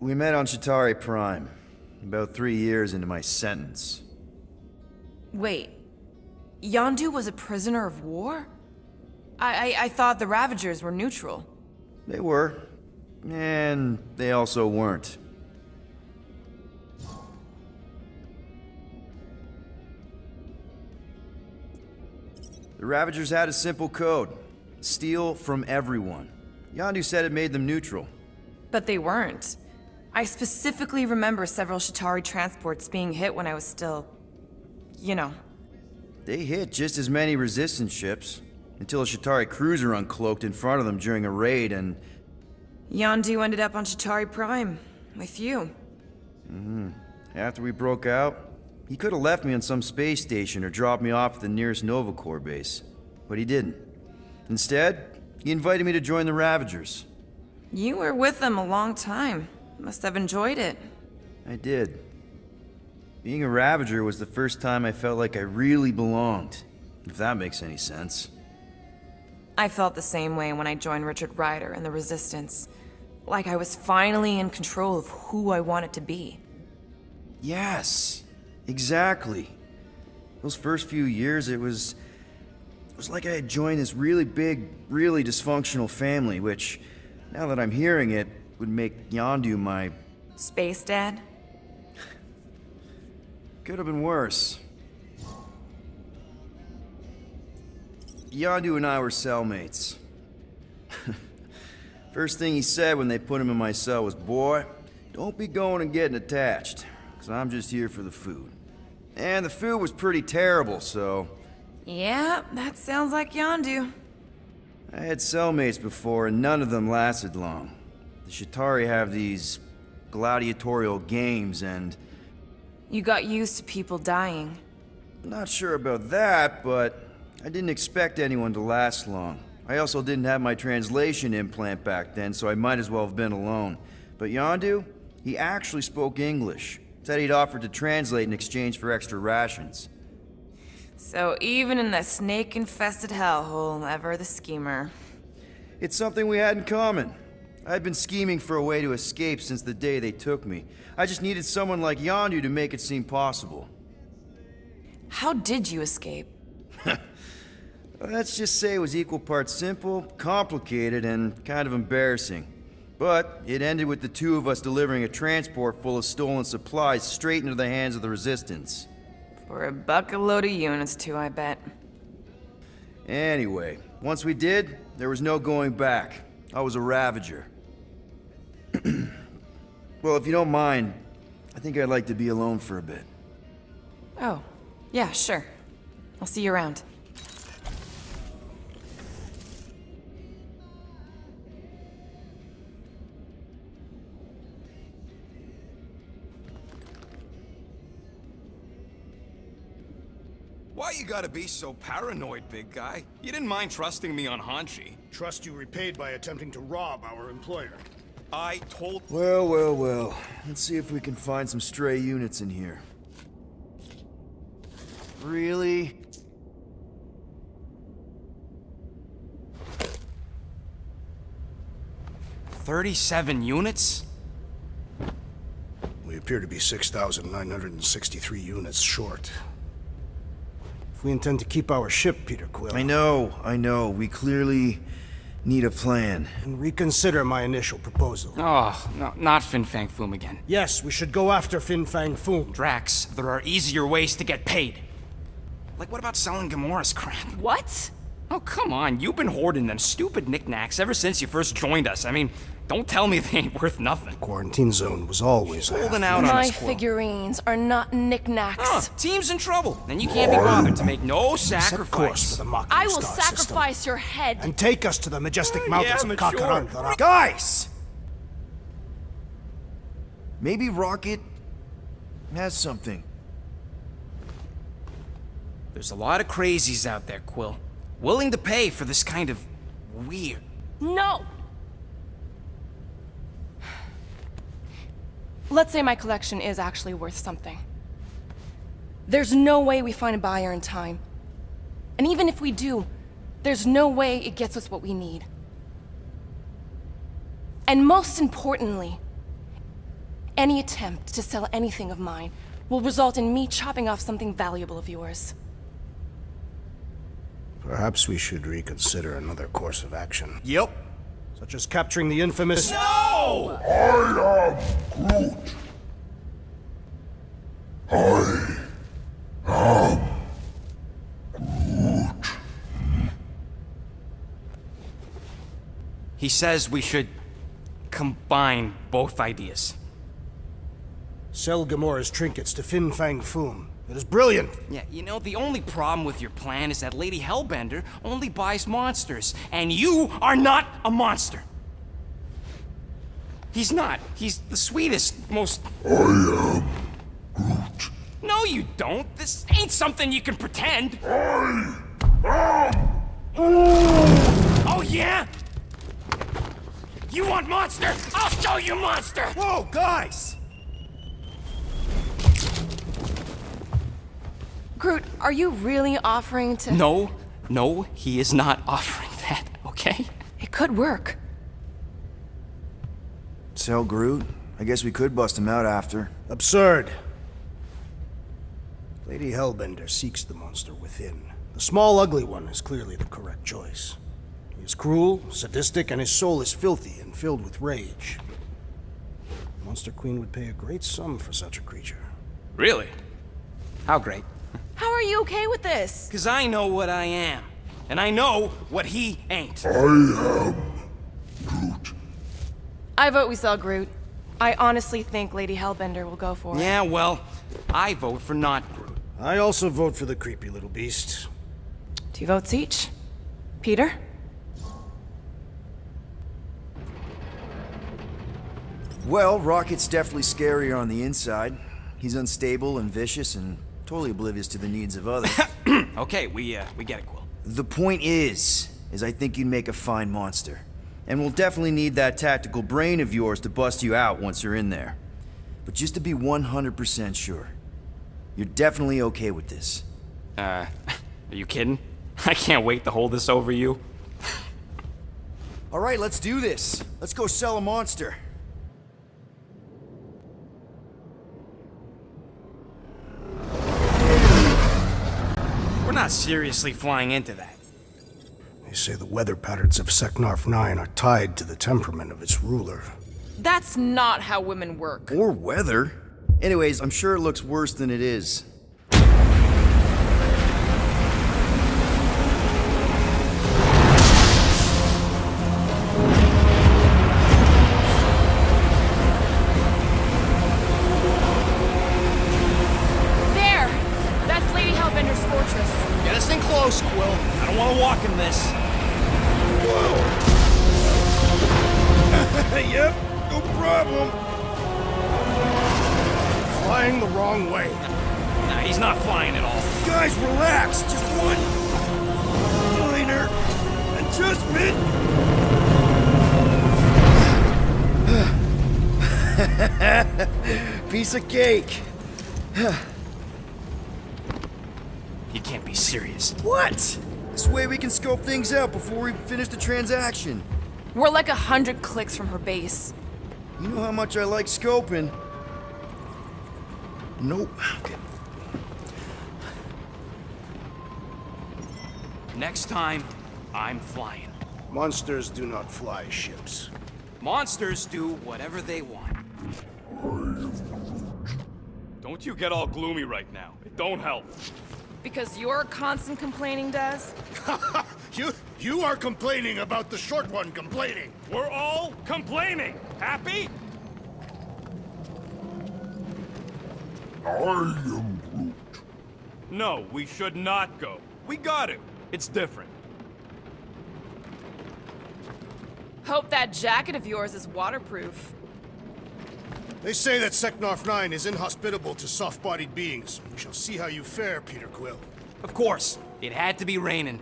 We met on Chitauri Prime, about 3 years into my sentence. Wait, Yondu was a prisoner of war? I thought the Ravagers were neutral. They were, and they also weren't. The Ravagers had a simple code. Steal from everyone. Yondu said it made them neutral. But they weren't. I specifically remember several Chitauri transports being hit when I was still... you know. They hit just as many resistance ships. until a Shatari cruiser uncloaked in front of them during a raid and... Yondu ended up on Chitauri Prime. With you. After we broke out, he could have left me on some space station or dropped me off at the nearest Nova Corps base. But he didn't. Instead, he invited me to join the Ravagers. You were with them a long time. Must have enjoyed it. I did. Being a Ravager was the first time I felt like I really belonged, if that makes any sense. I felt the same way when I joined Richard Ryder and the Resistance. Like I was finally in control of who I wanted to be. Yes, exactly. Those first few years, it was like I had joined this really big, really dysfunctional family, which, now that I'm hearing it, would make Yondu my... Space Dad? Could have been worse. Yondu and I were cellmates. First thing he said when they put him in my cell was, "Boy, don't be going and getting attached, because I'm just here for the food." And the food was pretty terrible, so... Yeah, that sounds like Yondu. I had cellmates before, and none of them lasted long. The Shatari have these gladiatorial games, and... You got used to people dying. Not sure about that, but I didn't expect anyone to last long. I also didn't have my translation implant back then, so I might as well have been alone. But Yondu, he actually spoke English. Said he'd offered to translate in exchange for extra rations. So even in the snake-infested hellhole, ever the schemer. It's something we had in common. I'd been scheming for a way to escape since the day they took me. I just needed someone like Yondu to make it seem possible. How did you escape? Let's just say it was equal parts simple, complicated, and kind of embarrassing. But it ended with the two of us delivering a transport full of stolen supplies straight into the hands of the Resistance. For a bucket load of units too, I bet. Anyway, once we did, there was no going back. I was a Ravager. Well, if you don't mind, I think I'd like to be alone for a bit. Oh, yeah, sure. I'll see you around. Why you gotta be so paranoid, big guy? You didn't mind trusting me on Hanshi. Trust you repaid by attempting to rob our employer. I told... Well. Let's see if we can find some stray units in here. Really? $37 units? We appear to be 6,963 units short. If we intend to keep our ship, Peter Quill... I know. We clearly need a plan. And reconsider my initial proposal. Oh, no, not Fin Fang Foom again. Yes, we should go after Fin Fang Foom. Drax, there are easier ways to get paid. Like, what about selling Gamora's crap? What? Oh, come on. You've been hoarding them stupid knickknacks ever since you first joined us. I mean, don't tell me they ain't worth nothing. Quarantine zone was always holding out on My us, Quill. figurines are not knickknacks. Team's in trouble, and you can't be bothered to make no Set course sacrifice. for the Machina I will Star sacrifice system. your head. And take us to the majestic mountains of sure. Kakaranda. Guys! Maybe Rocket has something. There's a lot of crazies out there, Quill. Willing to pay for this kind of weird. No! Let's say my collection is actually worth something. There's no way we find a buyer in time. And even if we do, there's no way it gets us what we need. And most importantly, any attempt to sell anything of mine will result in me chopping off something valuable of yours. Perhaps we should reconsider another course of action. Yep. Such as capturing the infamous... No! I am Groot. I am Groot. He says we should combine both ideas. Sell Gamora's trinkets to Fin Fang Foom, It is brilliant. Yeah, you know, the only problem with your plan is that Lady Hellbender only buys monsters, and you are not a monster. He's not. He's the sweetest, most... I am Groot. No, you don't. This ain't something you can pretend. I am Groot! Oh, yeah? You want monster? I'll show you monster! Whoa, guys! Groot, are you really offering to... No, he is not offering that, okay? It could work. Tell Groot. I guess we could bust him out after. Absurd. Lady Hellbender seeks the monster within. The small, ugly one is clearly the correct choice. He is cruel, sadistic, and his soul is filthy and filled with rage. Monster Queen would pay a great sum for such a creature. Really? How great? How are you okay with this? Because I know what I am. And I know what he ain't. I am Groot. I vote we sell Groot. I honestly think Lady Hellbender will go for it. Yeah, well, I vote for not Groot. I also vote for the creepy little beast. 2 votes each. Peter? Well, Rocket's definitely scarier on the inside. He's unstable and vicious and totally oblivious to the needs of others. Okay, we get it, Quill. The point is I think you'd make a fine monster. And we'll definitely need that tactical brain of yours to bust you out once you're in there. But just to be 100% sure, you're definitely okay with this. Are you kidding? I can't wait to hold this over you. All right, let's do this. Let's go sell a monster. We're not seriously flying into that. They say the weather patterns of Seknarf 9 are tied to the temperament of its ruler. That's not how women work. Or weather. Anyways, I'm sure it looks worse than it is. There! That's Lady Hellbender's fortress. Get us in close, Quill. I don't want to walk in this. Yep, no problem. Flying the wrong way. Nah, he's not flying at all. Guys, relax. Just one minor adjustment. Piece of cake. You can't be serious. What? This way we can scope things out before we finish the transaction. We're like 100 clicks from her base. You know how much I like scoping. Nope. Okay. Next time, I'm flying. Monsters do not fly ships. Monsters do whatever they want. Don't you get all gloomy right now. It don't help. Because your constant complaining does? You are complaining about the short one complaining. We're all complaining. Happy? I am Groot. No, we should not go. We got to. It's different. Hope that jacket of yours is waterproof. They say that Seknarf 9 is inhospitable to soft-bodied beings. We shall see how you fare, Peter Quill. Of course, it had to be raining.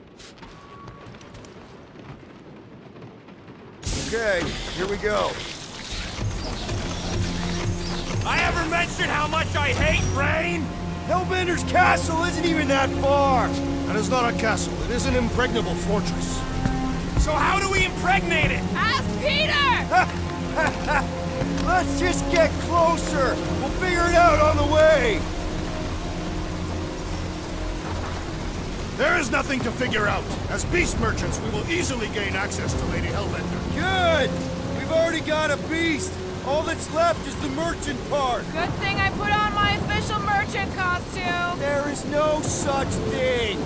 Okay, here we go. I ever mentioned how much I hate rain? Hellbender's castle isn't even that far. That is not a castle. It is an impregnable fortress. So how do we impregnate it? Ask Peter! Let's just get closer. We'll figure it out on the way. There is nothing to figure out. As beast merchants, we will easily gain access to Lady Hellbender. Good. We've already got a beast. All that's left is the merchant part. Good thing I put on my official merchant costume. There is no such thing.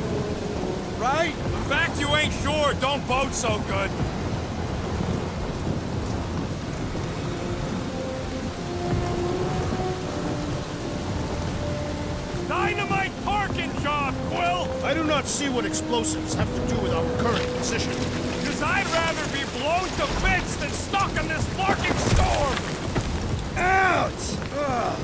Right? The fact you ain't sure don't bode so good. Dynamite! do not see what explosives have to do with our current position. Because I'd rather be blown to bits than stuck in this fucking storm! Ouch! Ugh.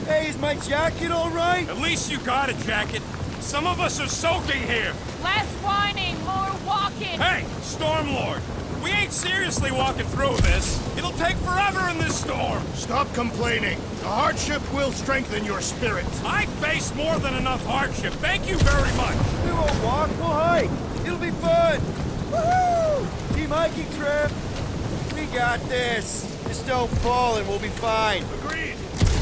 Hey, is my jacket all right? At least you got a jacket. Some of us are soaking here. Less whining, more walking. Hey, Stormlord! We ain't seriously walking through this. It'll take forever in this storm. Stop complaining. The hardship will strengthen your spirit. I faced more than enough hardship. Thank you very much. We won't walk, we'll hike. It'll be fun. Woohoo! Team hiking trip. We got this. Just don't fall and we'll be fine. Agreed.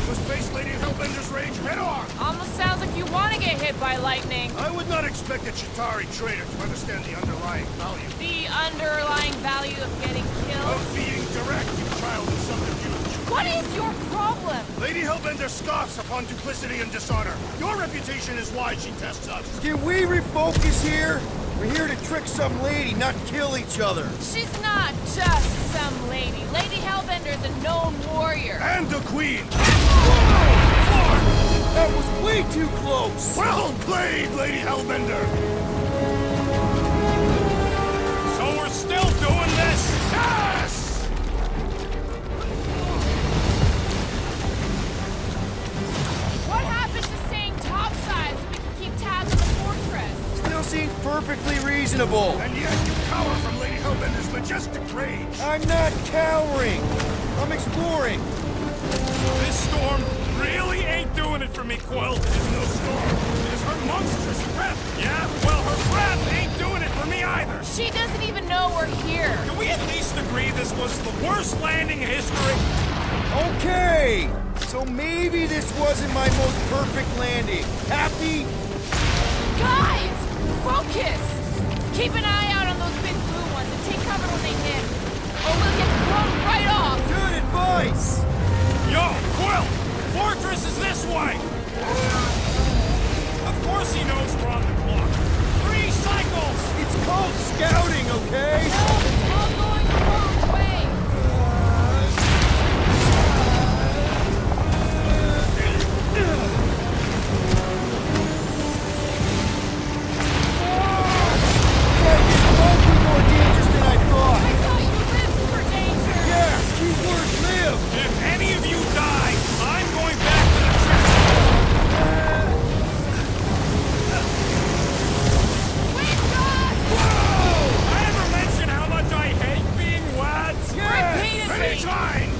We'll face Lady Hellbender's rage head on. Almost sounds like you want to get hit by lightning. I would not expect a Chitauri trader to understand the underlying value. The underlying value of getting killed. Of being direct, you child of subterfuge. What is your problem? Lady Hellbender scoffs upon duplicity and dishonor. Your reputation is why she tests us. Can we refocus here? We're here to trick some lady, not kill each other. She's not just some lady. Lady Hellbender's a known warrior. And a queen. That was way too close! Well played, Lady Hellbender! So we're still doing this? Yes! What happened to staying topside so we can keep tabs on the fortress? Still seems perfectly reasonable. And yet you cower from Lady Hellbender's majestic rage. I'm not cowering. I'm exploring. This storm really ain't doing it for me, Quill. It is no storm. It is her monstrous breath. Yeah, well, her breath ain't doing it for me either. She doesn't even know we're here. Can we at least agree this was the worst landing in history? Okay! So maybe this wasn't my most perfect landing. Happy? Guys! Focus! Keep an eye out on those big blue ones and take cover when they hit. Or we'll get blown right off! Good advice! Yo, Quill! Fortress is this way! Of course he knows we're on the clock. 3 cycles! It's called scouting, okay? No, it's all going the wrong way! This won't be more dangerous than I thought! I thought you lived for danger! Yeah, keyword live! If any of you die, I'm going back to the church. Wait, Ross! Whoa! I ever mention how much I hate being wet? Repeatedly! Many times!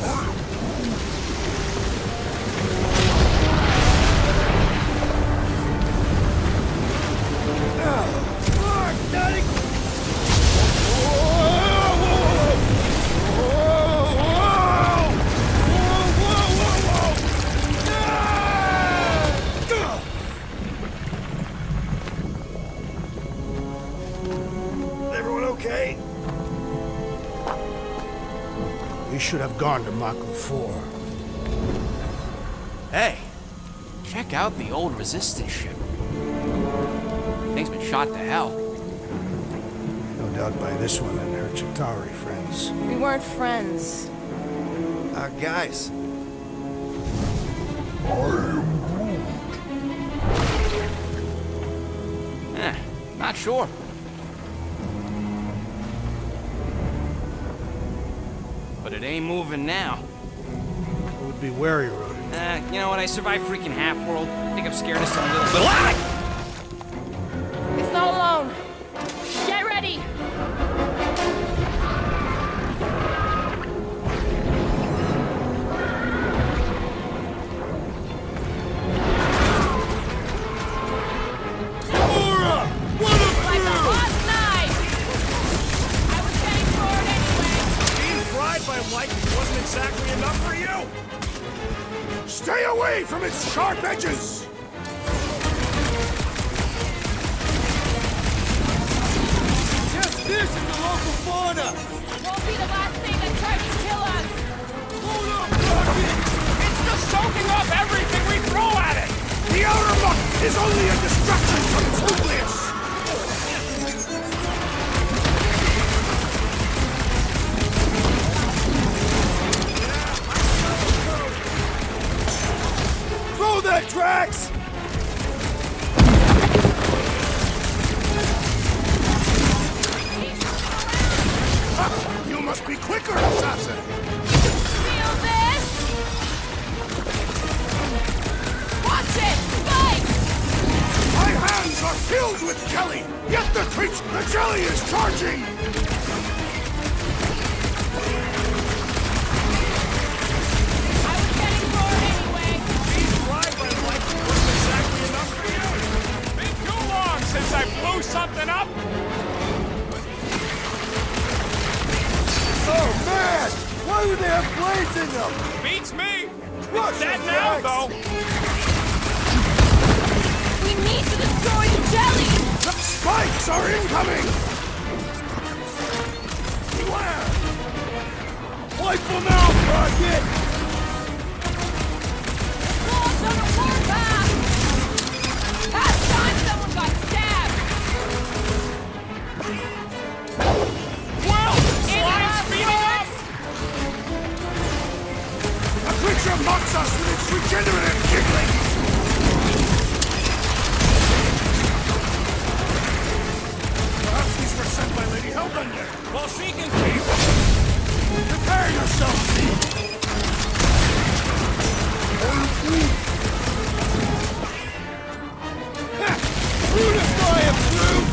Everyone okay? We should have gone to Maklu 4. Hey, check out the old resistance ship. Thing's been shot to hell. No doubt by this one and her Chitauri friends. We weren't friends. Guys. Not sure. But it ain't moving now. Would be wary, Rodin. You know what? I survived freaking Half-World. I think I'm scared of some little... It's not alone. Get ready! Like a hot knife! I was getting forward anyway. Being fried by lightning wasn't exactly enough for you? Stay away from its sharp edges! Just this is the local fauna! Won't be the last thing that tries to kill us. Hold up, Rocket! It's just soaking up everything we throw at it! The outer muck is only a distraction from its nucleus! Throw that, Drax! jelly! Get the creature! The jelly is charging! Since I blew something up? Oh, man! Why would they have blades in them? Beats me! Rush It's dead them, now, Drax. though! We need to destroy the jelly! The spikes are incoming! Beware! Wipe them out, Rocket! Lost on a warpath! Past time someone got stabbed! Well, slime's speeding up! A creature mocks us with its regenerative jiggling! Perhaps these were sent by Lady Hellbender. Well, she can keep. Prepare yourself, Steve! Brutify him, Groot!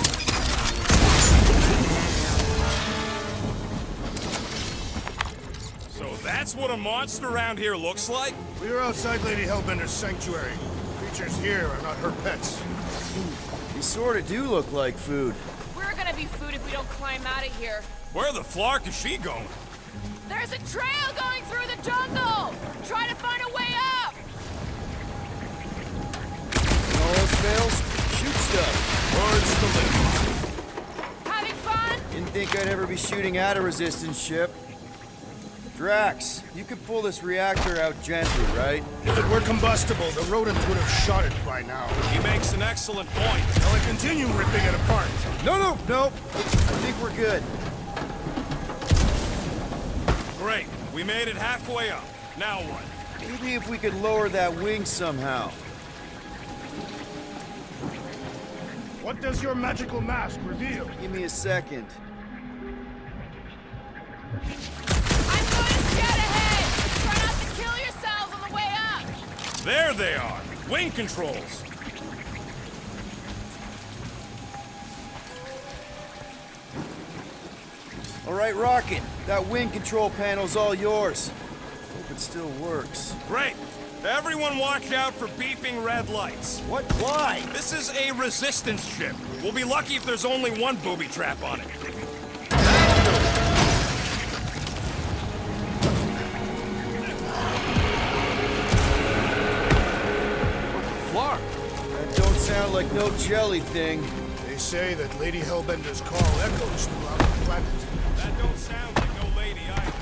So that's what a monster around here looks like? We are outside Lady Hellbender's sanctuary. Creatures here are not her pets. You sort of do look like food. We're gonna be food if we don't climb out of here. Where the flark is she going? There's a trail going through the jungle! Try to find a way up! All else fails, shoot stuff. Words to live. Having fun? Didn't think I'd ever be shooting at a resistance ship. Drax, you could pull this reactor out gently, right? If it were combustible, the rodents would have shot it by now. He makes an excellent point. Shall I continue ripping it apart? No. I think we're good. Great. We made it halfway up. Now what? Maybe if we could lower that wing somehow. What does your magical mask reveal? Give me a second. I'm going to scout ahead! Try not to kill yourselves on the way up! There they are. Wing controls. All right, Rocket. That wing control panel's all yours. Hope it still works. Great. Everyone watch out for beeping red lights. What? Why? This is a resistance ship. We'll be lucky if there's only one booby trap on it. Flark. That don't sound like no jelly thing. They say that Lady Hellbender's call echoes throughout the planet. That don't sound like no lady either.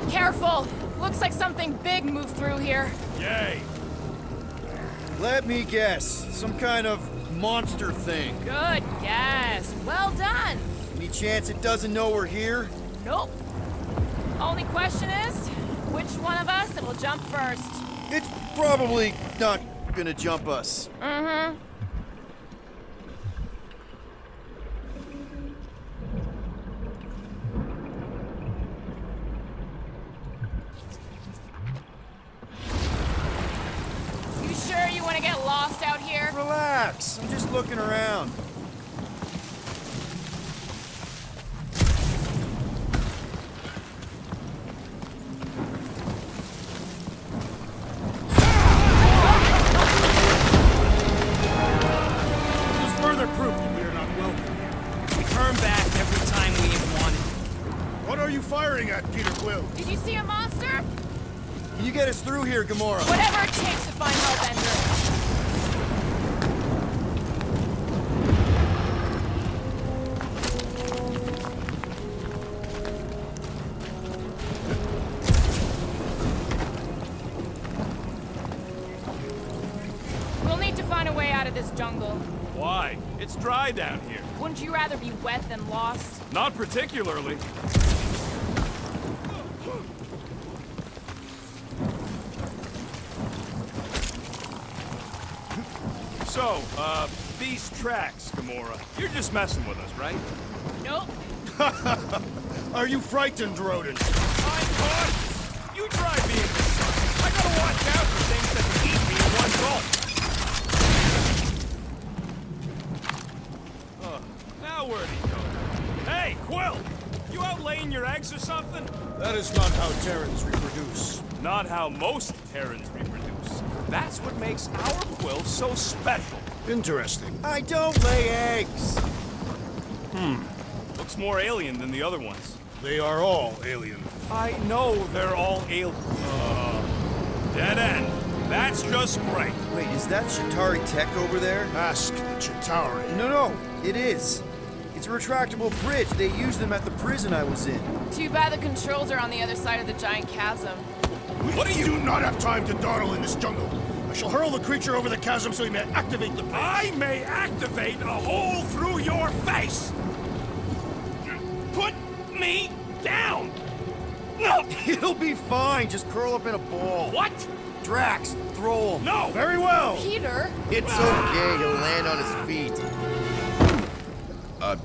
Careful! Looks like something big moved through here. Yay. Let me guess. Some kind of monster thing. Good guess. Well done. Any chance it doesn't know we're here? Nope. Only question is, which one of us will jump first? It's probably not gonna jump us. Mm-hmm. You sure you want to get lost out here? Relax. I'm just looking around. Just further proof that we are not welcome. We turn back every time we ain't wanted. What are you firing at, Peter Quill? Did you see a monster? Can you get us through here, Gamora? Whatever it takes to find Hellbender. We'll need to find a way out of this jungle. Why? It's dry down here. Wouldn't you rather be wet than lost? Not particularly. So, these tracks, Gamora. You're just messing with us, right? Nope. Are you frightened, rodent? I'm caught! You try being the sun. I gotta watch out for things that can eat me in one gulp. Now where'd he go? Hey, Quill! You out laying your eggs or something? That is not how Terrans reproduce. Not how most Terrans reproduce. That's what makes our Quill so special. Interesting. I don't lay eggs. Looks more alien than the other ones. They are all alien. I know they're all alien. Dead end. That's just great. Wait, is that Chitauri tech over there? Ask the Chitauri. No, it is. It's a retractable bridge. They used them at the prison I was in. Too bad the controls are on the other side of the giant chasm. What do you do not have time to dawdle in this jungle? I shall hurl the creature over the chasm so he may activate the bridge. I may activate a hole through your face! Put me down! No! It'll be fine. Just curl up in a ball. What? Drax, throw him. No! Very well. Peter! It's okay. He'll land on his feet. I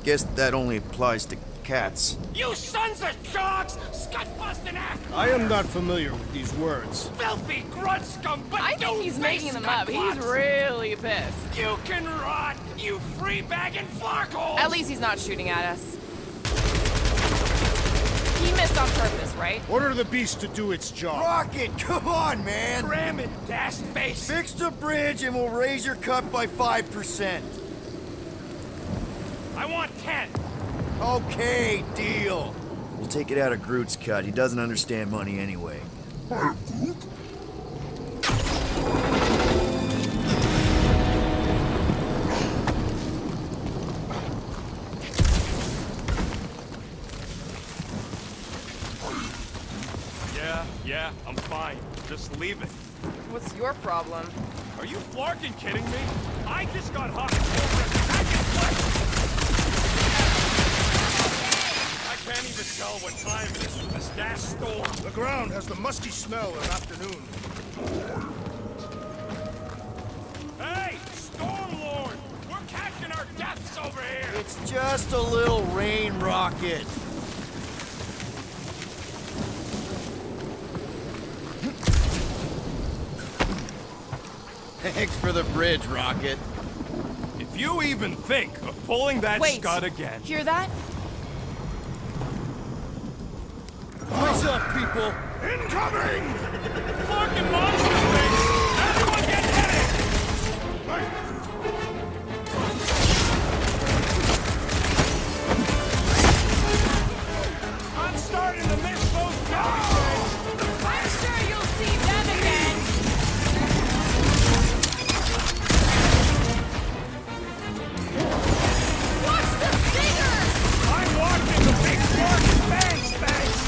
guess that only applies to cats. You sons of sharks! Scut-busting ass! I am not familiar with these words. Filthy grunt scum, but I think he's making them up. He's really pissed. You can rot, you free-bagging flarkholes! At least he's not shooting at us. He missed on purpose, right? Order the beast to do its job. Rocket, come on, man. Ram it, dash face! Fix the bridge and we'll raise your cut by 5%. I want 10. Okay, deal. We'll take it out of Groot's cut. He doesn't understand money anyway. Yeah, I'm fine. Just leave it. What's your problem? Are you flarkin' kidding me? I just got hot and cold with a pack of flesh. I can't even tell what time it is with this gas storm. The ground has the musky smell of afternoon. Hey, Stormlord! We're catching our deaths over here! It's just a little rain, Rocket. Thanks for the bridge, Rocket. If you even think of pulling that Wait. scud again... Hear that? What's up, people? Incoming! Fucking monster things! Everyone get headed! I'm starting to miss those jellyfish! I'm sure you'll see them again! Watch the stingers! I'm watching the big sparking bang space!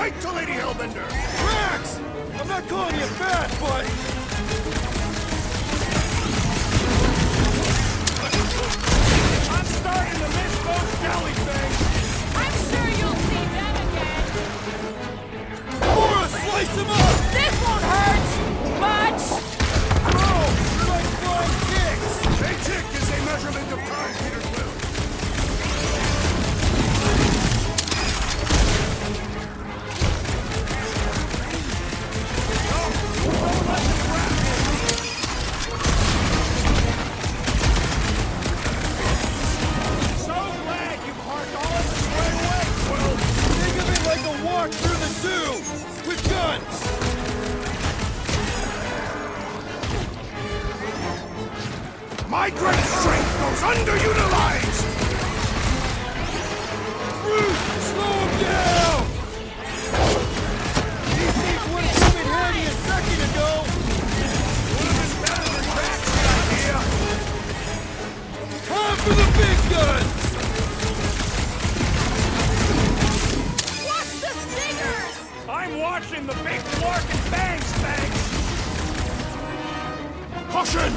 Fight to Lady Hellbender! Drax! I'm not calling you fat, but... I'm starting to miss those jelly things! I'm sure you'll see them again. Laura, slice him up! This won't hurt much. Bro, you're like flying kicks! A tick is a measurement of time, Peter Quill. So glad you parked all of us right away, Quill! Think of it like a walk through the zoo! With guns! My great strength goes underutilized! Groot, slow him down! These things would have come in handy a second ago! Would have been better than Drax's idea! Time for the big guns! What's the stingers? I'm watching the big Clark and Bangs things! Caution!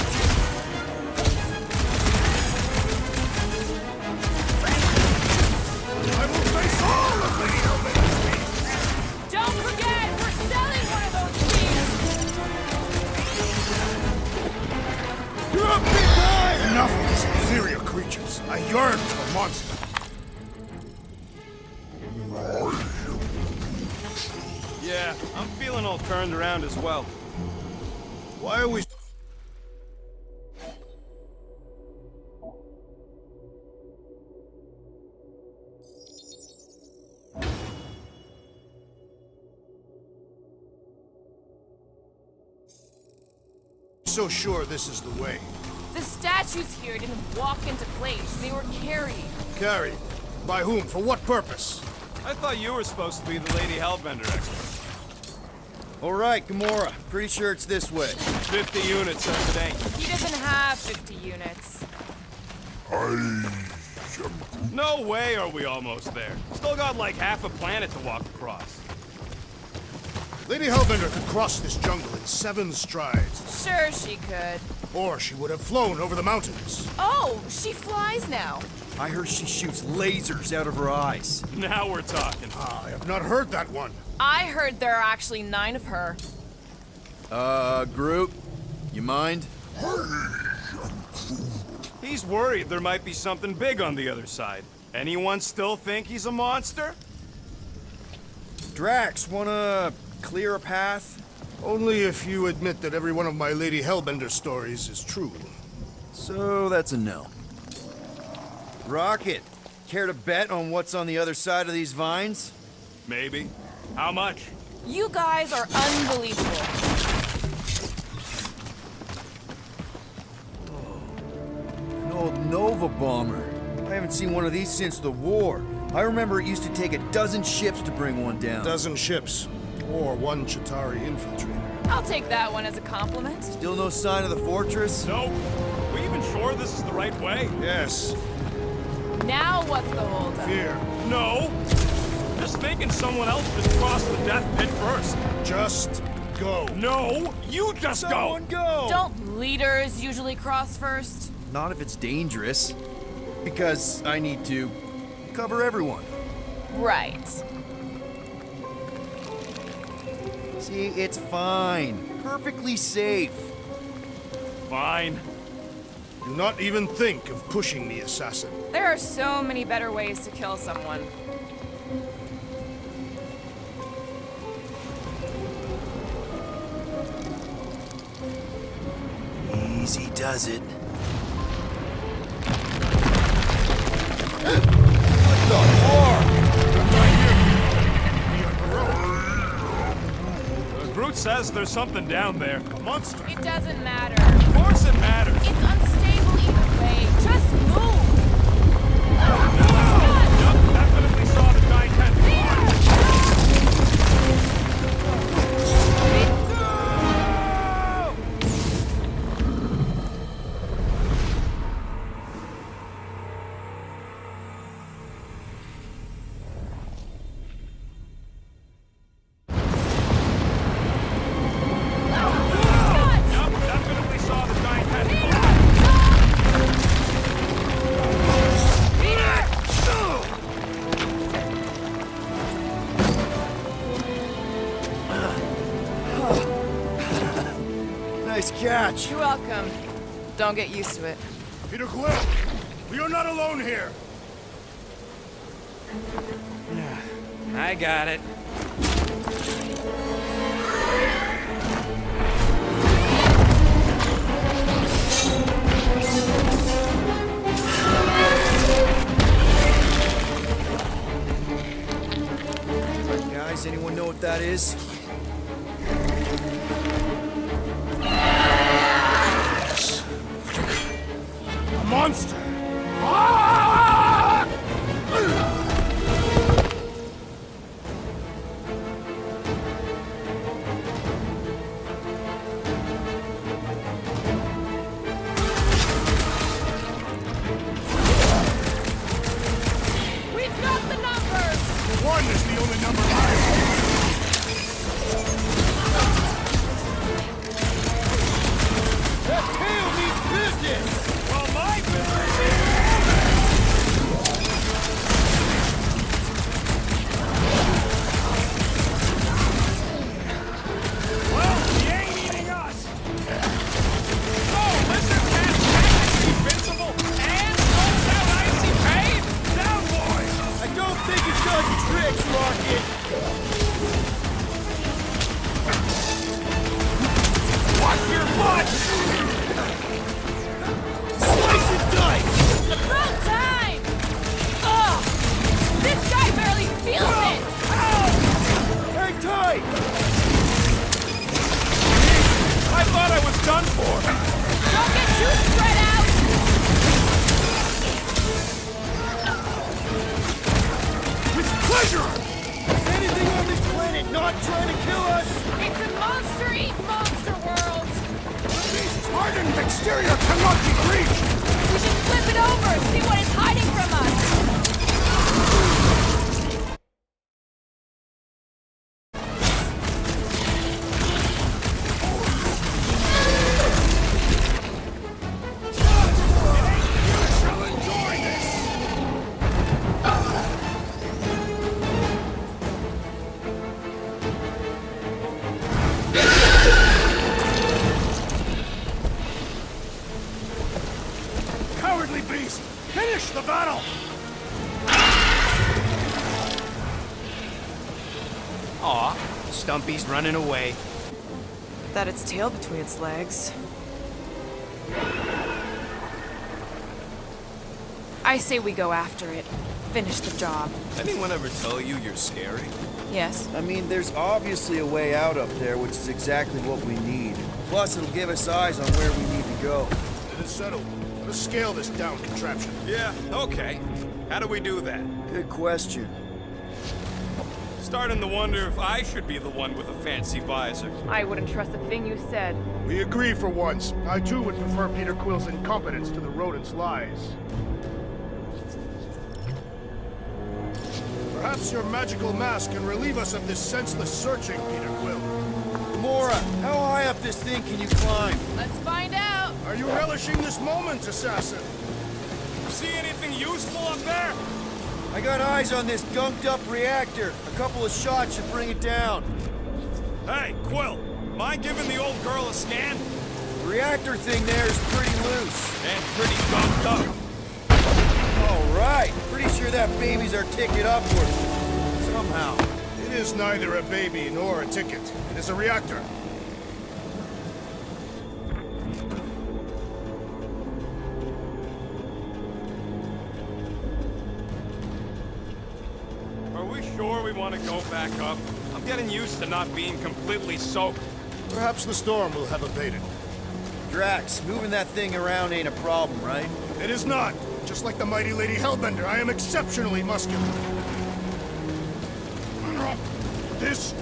I will face all of Lady Hellbender's beasts! Don't forget, we're selling one of those things. You're a big guy! Enough of these inferior creatures. I yearn for a monster. Yeah, I'm feeling all turned around as well. Why are we... so sure this is the way? The statues here didn't walk into place. They were carried. Carried? By whom? For what purpose? I thought you were supposed to be the Lady Hellbender expert. Alright, Gamora. Pretty sure it's this way. 50 units says it ain't. He doesn't have 50 units. No way are we almost there. Still got like half a planet to walk across. Lady Hellbender could cross this jungle in 7 strides. Sure she could. Or she would have flown over the mountains. Oh, she flies now. I heard she shoots lasers out of her eyes. Now we're talking. I have not heard that one. I heard there are actually 9 of her. Groot? You mind? He's worried there might be something big on the other side. Anyone still think he's a monster? Drax, wanna clear a path? Only if you admit that every one of my Lady Hellbender stories is true. So that's a no. Rocket, care to bet on what's on the other side of these vines? Maybe. How much? You guys are unbelievable. An old Nova bomber. I haven't seen one of these since the war. I remember it used to take a dozen ships to bring one down. A dozen ships. Or 1 Chitauri infiltrator. I'll take that one as a compliment. Still no sign of the fortress? Nope. We even sure this is the right way? Yes. Now what's the holdup? Fear. No. Just thinking someone else just crossed the death pit first. Just go. No, you just Someone go! Don't leaders usually cross first? Not if it's dangerous. Because I need to cover everyone. Right. See, it's fine. Perfectly safe. Fine. Do not even think of pushing me, assassin. There are so many better ways to kill someone. Easy does it. Groot says there's something down there. A monster. It doesn't matter. Of course it matters. It's unstable either way. Just move. Yup, definitely saw the giant tentacle. Nice catch. You're welcome. Don't get used to it. Peter Quill, we are not alone here. I got it. Guys, anyone know what that is? A monster! We've got the numbers! One is the only number I have. That tail needs business! Well, my business is... Well, he ain't eating us! So, Lizard Cat's technically invincible and pulls out icy pain? Down, boys! I don't think it does tricks, Rocket! Watch your butt! Slice and dice! About time! Ugh! This guy barely feels it! Hang tight! I thought I was done for. Don't get too spread out! With pleasure! Is anything on this planet not trying to kill us? It's a monster-eat monster world! The beast's hardened exterior cannot be breached! We should flip it over, see what it's hiding from us! You shall enjoy this! Cowardly beast! Finish the battle! Aw, Stumpy's running away. That its tail between its legs. I say we go after it. Finish the job. Anyone ever tell you you're scary? Yes. I mean, there's obviously a way out up there, which is exactly what we need. Plus, it'll give us eyes on where we need to go. It is settled. Let us scale this down contraption. Yeah, okay. How do we do that? Good question. Starting to wonder if I should be the one with a fancy visor. I wouldn't trust a thing you said. We agree for once. I too would prefer Peter Quill's incompetence to the rodent's lies. Perhaps your magical mask can relieve us of this senseless searching, Peter Quill. Gamora, how high up this thing can you climb? Let's find out! Are you relishing this moment, assassin? See anything useful up there? I got eyes on this gunked-up reactor. A couple of shots should bring it down. Hey, Quill, mind giving the old girl a scan? The reactor thing there is pretty loose. And pretty gunked up. All right. Pretty sure that baby's our ticket upward. Somehow. It is neither a baby nor a ticket. It is a reactor. Are we sure we want to go back up? I'm getting used to not being completely soaked. Perhaps the storm will have abated. Drax, moving that thing around ain't a problem, right? It is not. Just like the mighty Lady Hellbender, I am exceptionally muscular. This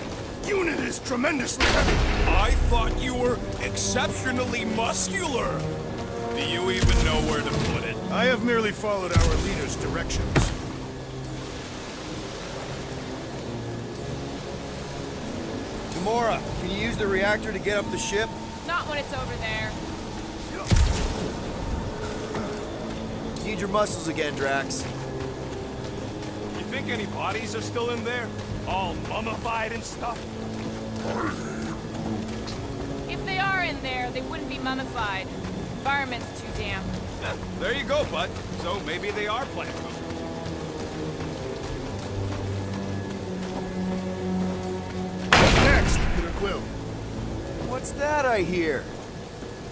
unit is tremendously heavy. I thought you were exceptionally muscular. Do you even know where to put it? I have merely followed our leader's directions. Gamora, can you use the reactor to get up the ship? Not when it's over there. Need your muscles again, Drax. You think any bodies are still in there? All mummified and stuff? If they are in in there, they wouldn't be mummified. Environment's too damp. There you go, bud. So maybe they are plant food. Next, Peter Quill. What's that I hear?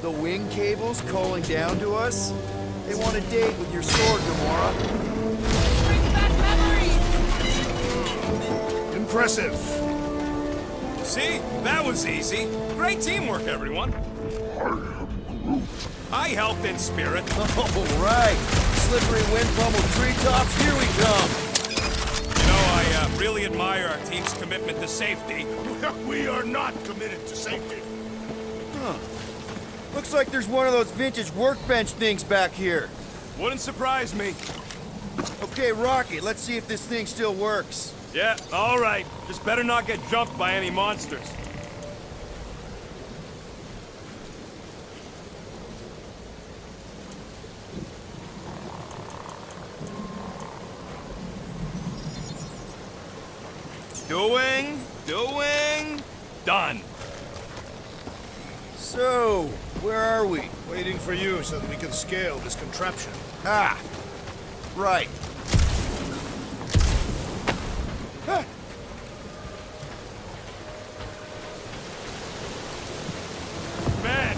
The wing cables calling down to us? They want a date with your sword, Gamora. Brings back memories! Impressive. See? That was easy. Great teamwork, everyone. I helped in spirit. All right. Slippery wind pummeled treetops, here we come. You know, I really admire our team's commitment to safety. We are not committed to safety. Huh. Looks like there's one of those vintage workbench things back here. Wouldn't surprise me. Okay, Rocket, let's see if this thing still works. Yeah, all right. Just better not get jumped by any monsters. Doing, done. So, where are we? Waiting for you so that we can scale this contraption. Ah, right. Huh. Man,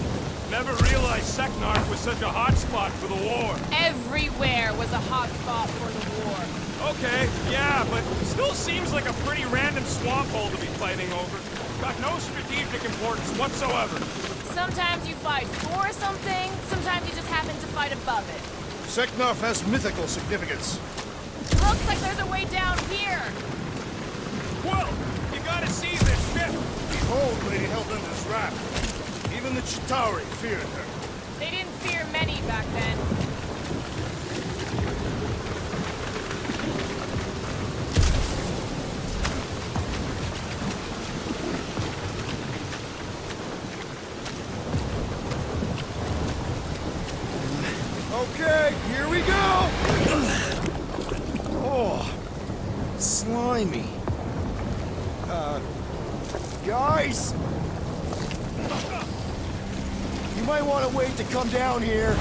never realized Seknarf was such a hotspot for the war. Everywhere was a hot spot for the war. Okay, yeah, but still seems like a pretty random swamp hole to be fighting over. Got no strategic importance whatsoever. Sometimes you fight for something, sometimes you just happen to fight above it. Seknarf has mythical significance. Looks like there's a way down here. Quill, you gotta see this ship. Behold, Lady Hellbender's wrath. Even the Chitauri feared her. They didn't fear many back then. Okay, here we go! Oh, slimy. Guys! You might want to wait to come down here.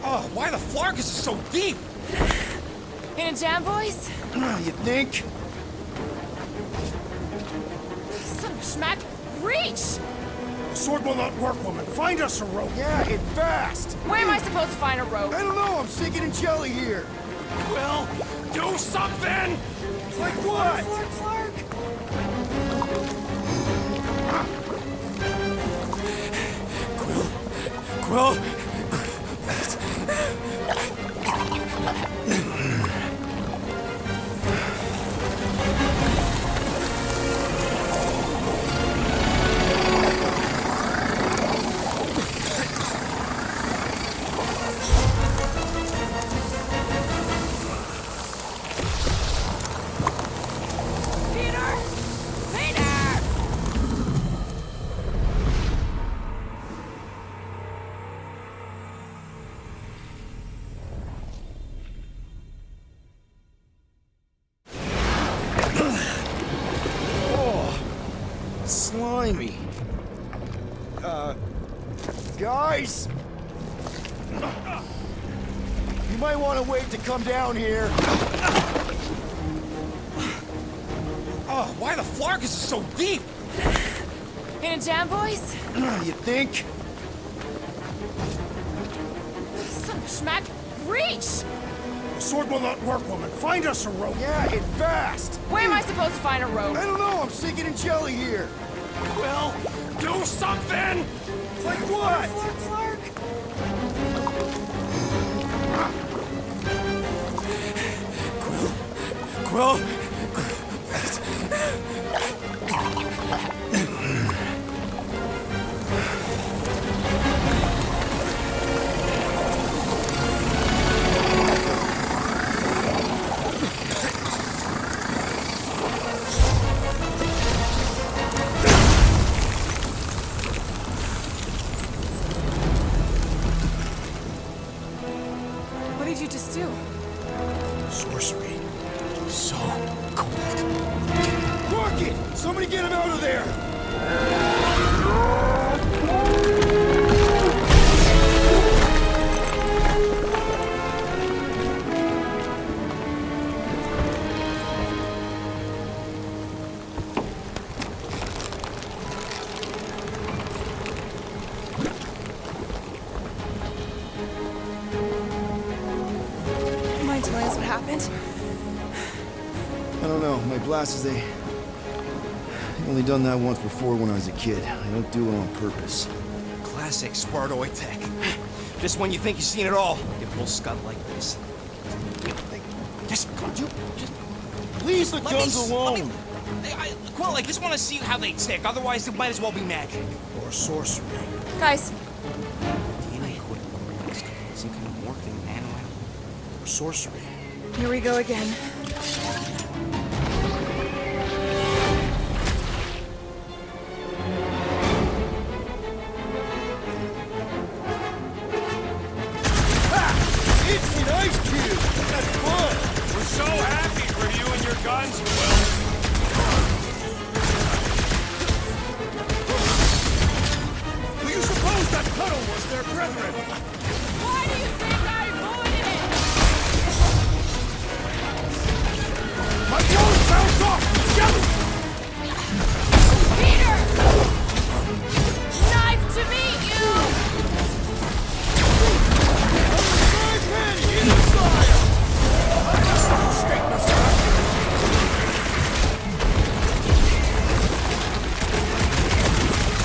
Oh, why the Flarkus is so deep? In a jam, boys? You think? Some schmack reach! The sword will not work, woman. Find us a rope. Yeah, and fast! Where am I supposed to find a rope? I don't know, I'm sinking in jelly here. Well, do something! Like what? Flark, Quill? Slimy. Guys? You might want to wait to come down here. Oh, why the Flarkus is so deep? In a jam, boys? You think? Some schmack reach! The sword will not work, woman. Find us a rope. Yeah, and fast! Where am I supposed to find a rope? I don't know, I'm sinking in jelly here. Well, do something! Like what? Flark. Quill? What did you just do? Sorcery. So cold. Rocket! Somebody get him out of there! Mind telling us what happened? I don't know. My blasters, they only done that once before when I was a kid. I don't do it on purpose. Classic Spartoid tech. Just when you think you've seen it all, you pull scut like this. Just, Leave the let guns me, alone! Quill, I just want to see how they tick. Otherwise, it might as well be magic. Or sorcery. Guys, DNA code. Some kind of morphing nano. Or sorcery. here we go again. It's an ice cube! That's fun! We're so happy for you and your guns, Quill. Do you suppose that puddle was their brethren? Why do you think I avoided it? My clothes bounce off! Jelly! Peter! Knife to meet you!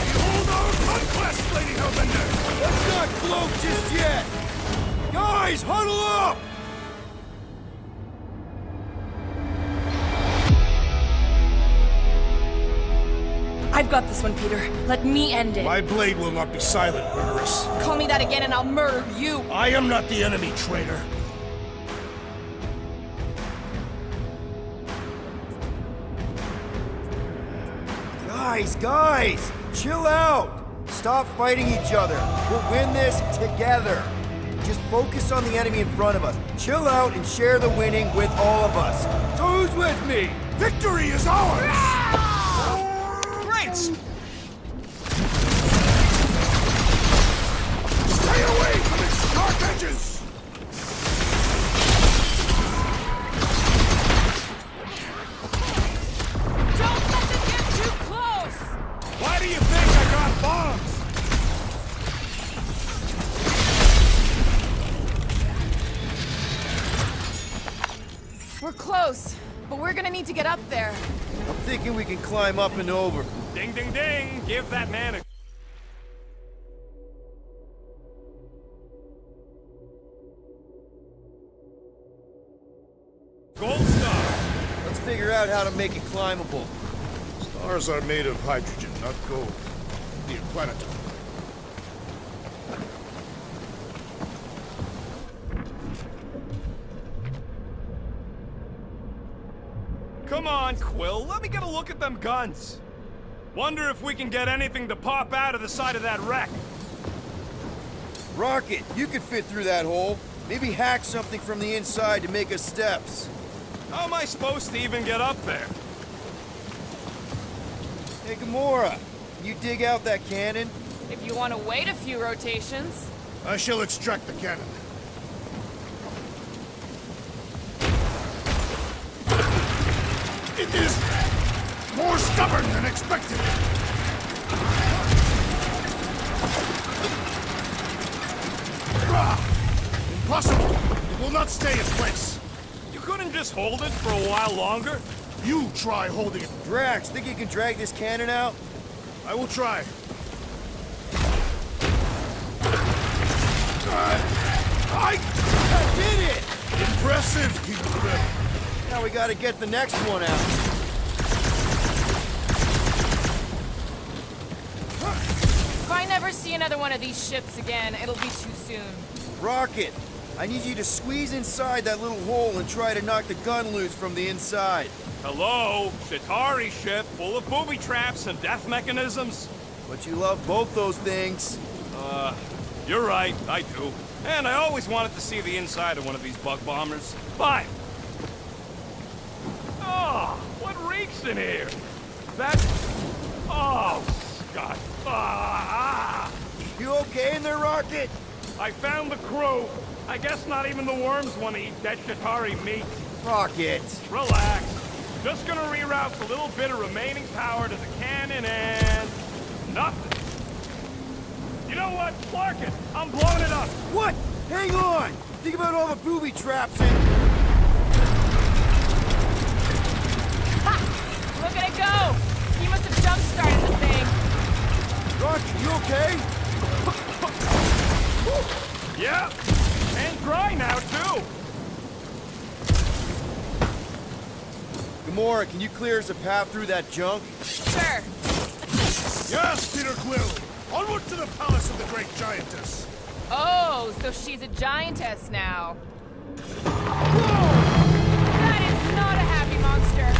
Behold our conquest, Lady Hellbender! Let's not gloat just yet! Guys, huddle up! I've got this one, Peter. Let me end it. My blade will not be silent, murderess. Call me that again and I'll murder you. I am not the enemy, traitor. Guys, chill out! Stop fighting each other. We'll win this together. Just focus on the enemy in front of us. Chill out and share the winning with all of us. So who's with me? Victory is ours! Great! Stay away from its sharp edges! Don't let them get too close! Why do you think I got bombs? We're close, but we're gonna need to get up there. I'm thinking we can climb up and over. Ding, ding, ding! Give that man a... Gold star! Let's figure out how to make it climbable. Stars are made of hydrogen, not gold. Be a planetary. Come on, Quill, let me get a look at them guns. Wonder if we can get anything to pop out of the side of that wreck. Rocket, you could fit through that hole. Maybe hack something from the inside to make us steps. How am I supposed to even get up there? Hey, Gamora, can you dig out that cannon? If you want to wait a few rotations. I shall extract the cannon. It is more stubborn than expected. Impossible! It will not stay in place. You couldn't just hold it for a while longer? You try holding it. Drax, think you can drag this cannon out? I will try. I did it! Impressive, King. Now we gotta get the next one out. If I never see another one of these ships again, it'll be too soon. Rocket, I need you to squeeze inside that little hole and try to knock the gun loose from the inside. Hello? Chitauri ship full of booby traps and death mechanisms? But you love both those things. You're right, I do. And I always wanted to see the inside of one of these bug bombers. Fine. Oh, what reeks in here? That's... Oh, God. Ah! You okay in there, Rocket? I found the crew. I guess not even the worms want to eat dead Shatari meat. Rocket. Relax. Just gonna reroute a little bit of remaining power to the cannon and... nothing. You know what? Clark it. I'm blowing it up. What? Hang on! Think about all the booby traps and... Ha! Look at it go! He must have jump-started the thing. Rocket, you okay? Yeah. And dry now, too. Gamora, can you clear us a path through that junk? Sure. Yes, Peter Quill! Onward to the palace of the great giantess! Oh, so she's a giantess now. That is not a happy monster.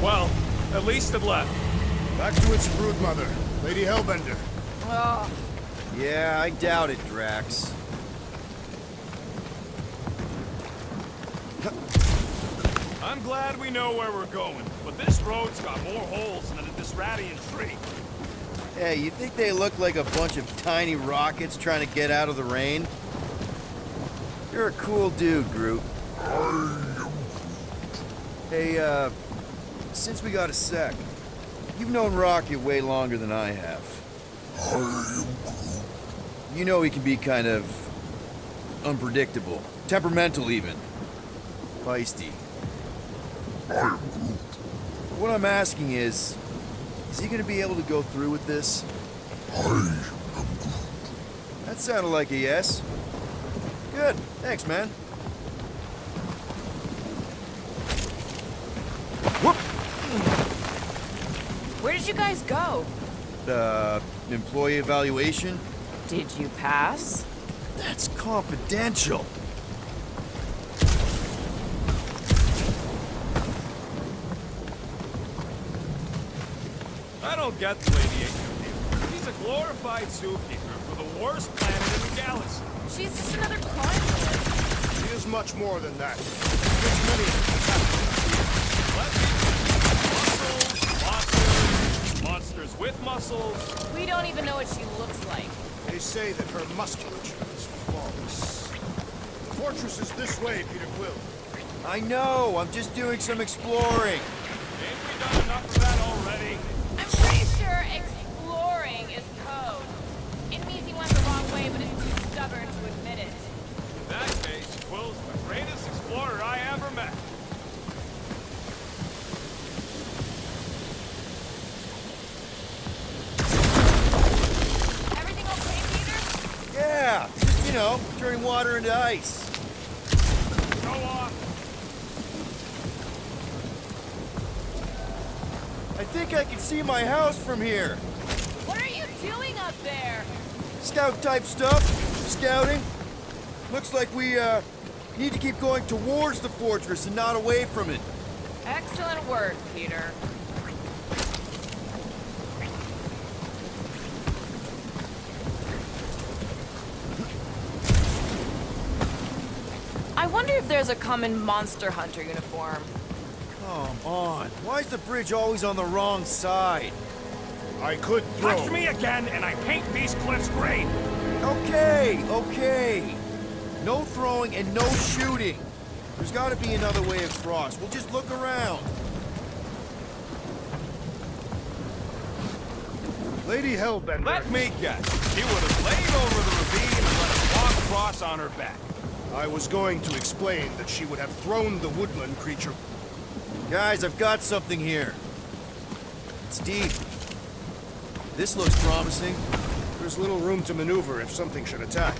Well, at least it left. Back to its brood mother, Lady Hellbender. Oh. Yeah, I doubt it, Drax. I'm glad we know where we're going, but this road's got more holes than a Disradian tree. Hey, you think they look like a bunch of tiny rockets trying to get out of the rain? You're a cool dude, Groot. Hey, since we got a sec, you've known Rocket way longer than I have. You know he can be kind of unpredictable, temperamental even, feisty. What I'm asking is he gonna be able to go through with this? That sounded like a yes. Good, thanks, man. Whoop! Where did you guys go? Employee evaluation? Did you pass? That's confidential. I don't get the Lady H. She's a glorified zookeeper for the worst planet in the galaxy. She's just another crime lord. She is much more than that. There's many Monsters with muscles. We don't even know what she looks like. They say that her musculature is flawless. The fortress is this way, Peter Quill. I know, I'm just doing some exploring. Ain't we done enough of that already? I'm pretty sure exploring is code. It means he went the wrong way, but is too stubborn to admit it. In that case, Quill's the greatest explorer I ever met. Everything okay, Peter? Yeah, you know, turning water into ice. Go on. I think I can see my house from here. What are you doing up there? Scout type stuff. Scouting. Looks like we, need to keep going towards the fortress and not away from it. Excellent work, Peter. I wonder if there's a common monster hunter uniform. Come on. Why is the bridge always on the wrong side? I could throw. Touch me again, and I paint these cliffs green. Okay, okay. No throwing and no shooting. There's gotta be another way across. We'll just look around. Lady Hellbender. Let me guess. She would have laid over the ravine and let us walk across on her back. I was going to explain that she would have thrown the woodland creature. Guys, I've got something here. It's deep. This looks promising. There's little room to maneuver if something should attack.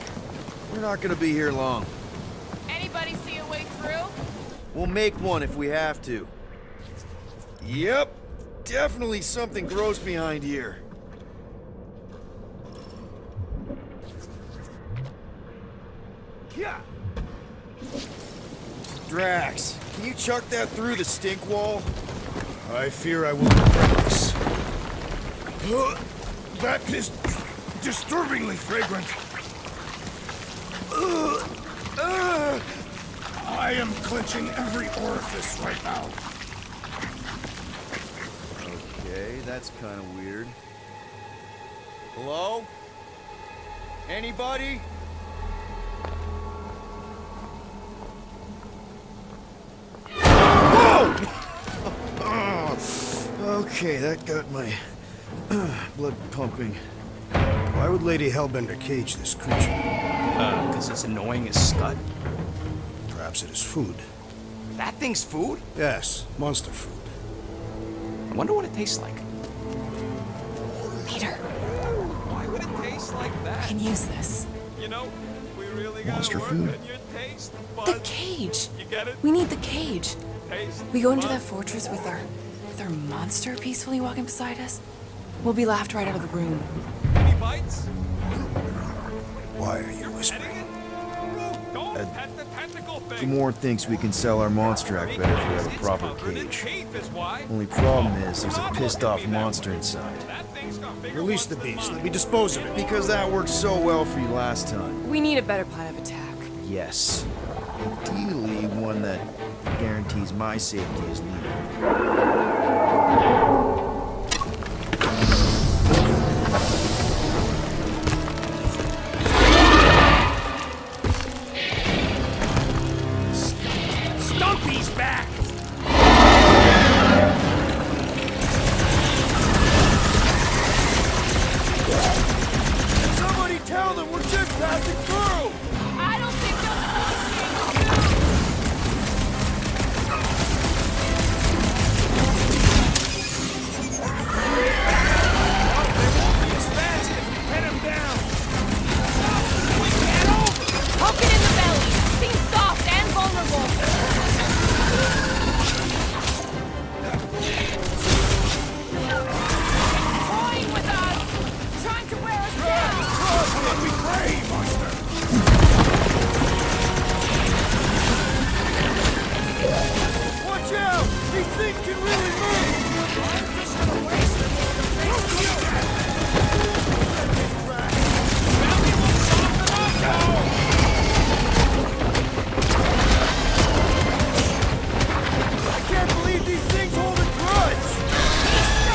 We're not gonna be here long. Anybody see a way through? We'll make one if we have to. Yep. Definitely something gross behind here. Yeah. Drax, can you chuck that through the stink wall? I fear I will regret this. That is disturbingly fragrant. I am clenching every orifice right now. Okay, that's kind of weird. Hello? Anybody? Okay, that got my blood pumping. Why would Lady Hellbender cage this creature? Because it's annoying as scud. Perhaps it is food. That thing's food? Yes, monster food. I wonder what it tastes like. Peter, Why would it taste like I that? can use this. You know, we really Monster gotta work food. on your taste The buds. cage. You get it? We need the cage. Taste We go into that buds. fortress with our monster peacefully walking beside us. We'll be laughed right out of the room. Any bites? Why are you whispering? Don't pet the tentacle thing. Gamora thinks we can sell our monster act better if we have a proper cage. Only problem is there's a pissed off monster inside. Release the beast. Let me dispose of it. Because that worked so well for you last time. We need a better plan of attack. Yes. Ideally, one that guarantees my safety is needed. Stumpy's back! Somebody tell them we're just passing through! I don't think Pin him down! Poke it in the belly. Seems soft and vulnerable. Toying with us. Trying to wear us down. We pray, monster! Watch out! These things can really move! I'm just gonna waste it I can't believe these things hold a grudge!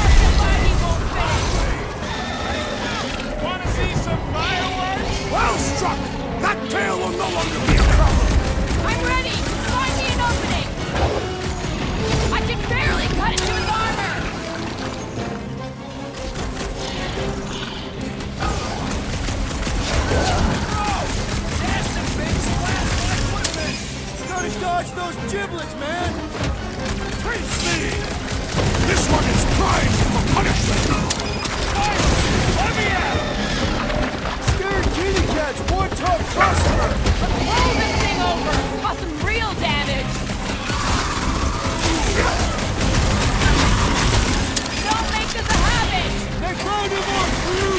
Wanna see some fireworks? Well struck! That tail will no longer be a problem! I'm ready. Find me an opening. I can barely cut into his armor. Gotta dodge those giblets, man! This one is primed for punishment! Let me out! Scared kitty cats, one tough customer! Roll this thing over. Cause some real damage. Don't make this a habit. Next round of more crew!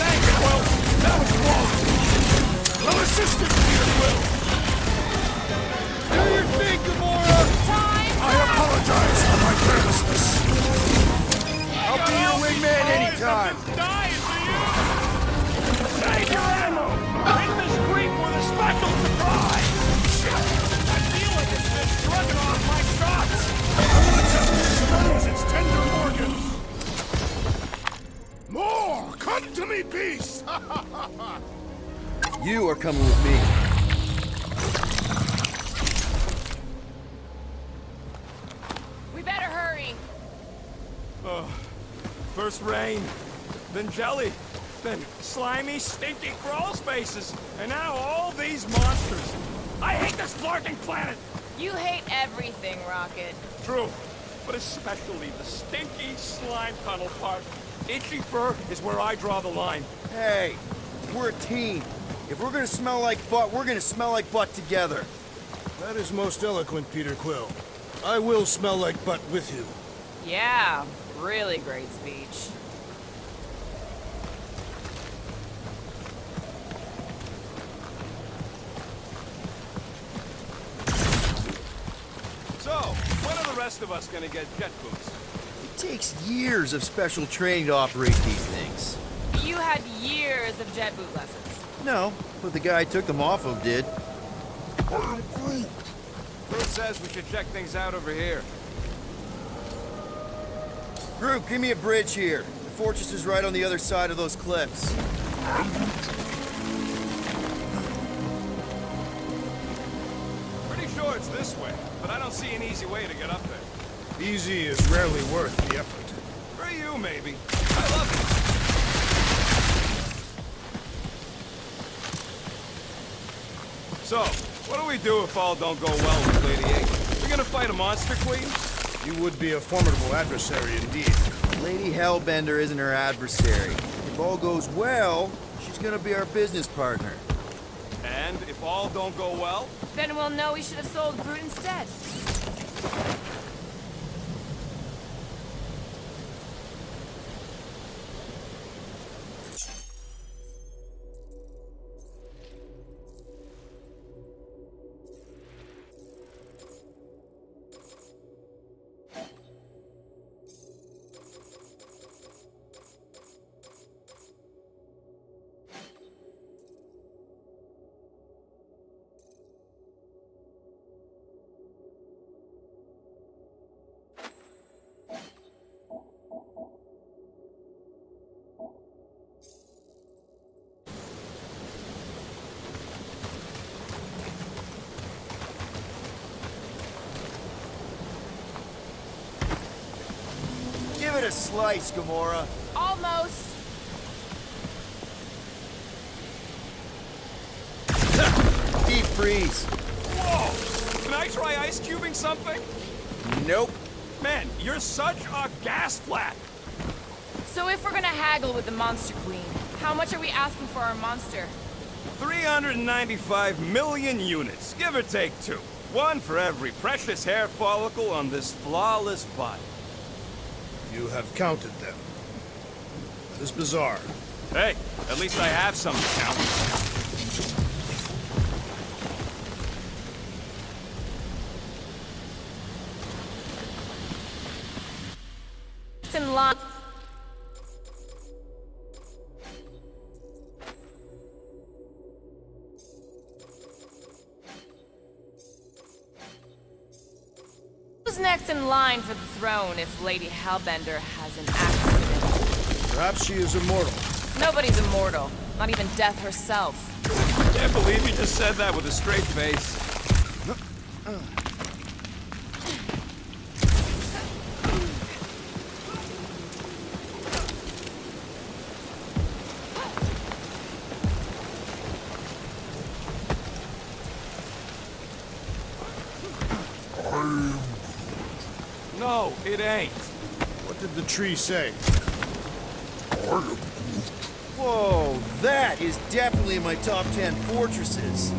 Thank you, Will! That was flawless! Well assisted, Peter Will! Do your thing, Gamora! Time. I apologize for my carelessness! I'll be your wingman anytime! Dying for you! Save your ammo! Hit this creep with a special surprise! I feel like it's been shrugging off my shots! Its tender organs! More! Come to me, beast! You are coming with me. We better hurry. First rain, then jelly, then slimy, stinky crawl spaces, and now all these monsters. I hate this flarking planet! You hate everything, Rocket. True, but especially the stinky slime tunnel part. Itchy fur is where I draw the line. Hey, we're a team. If we're gonna smell like butt, we're gonna smell like butt together. That is most eloquent, Peter Quill. I will smell like butt with you. Yeah, really great speech. So, when are the rest of us gonna get jet boots? It takes years of special training to operate these things. You had years of jet boot lessons. No, but the guy I took them off of did. Groot says we should check things out over here. Groot, give me a bridge here. The fortress is right on the other side of those cliffs. Pretty sure it's this way, but I don't see an easy way to get up there. Easy is rarely worth the effort. For you, maybe. I love it. So, what do we do if all don't go well with Lady A? We gonna fight a monster queen? You would be a formidable adversary indeed. Lady Hellbender isn't her adversary. If all goes well, she's gonna be our business partner. And if all don't go well? Then we'll know we should have sold Groot instead. Give it a slice, Gamora. Almost. Deep freeze. Whoa! Can I try ice cubing something? Nope. Man, you're such a gas flat! So if we're gonna haggle with the Monster Queen, how much are we asking for our monster? 395 million units, give or take 2. One for every precious hair follicle on this flawless body. You have counted them. That is bizarre. Hey, at least I have some to count. It's in line. Who's next in line for the throne if Lady Hellbender has an accident? Perhaps she is immortal. Nobody's immortal, not even death herself. Can't believe you just said that with a straight face. No, it ain't. What did the tree say? Whoa, that is definitely in my top 10 fortresses.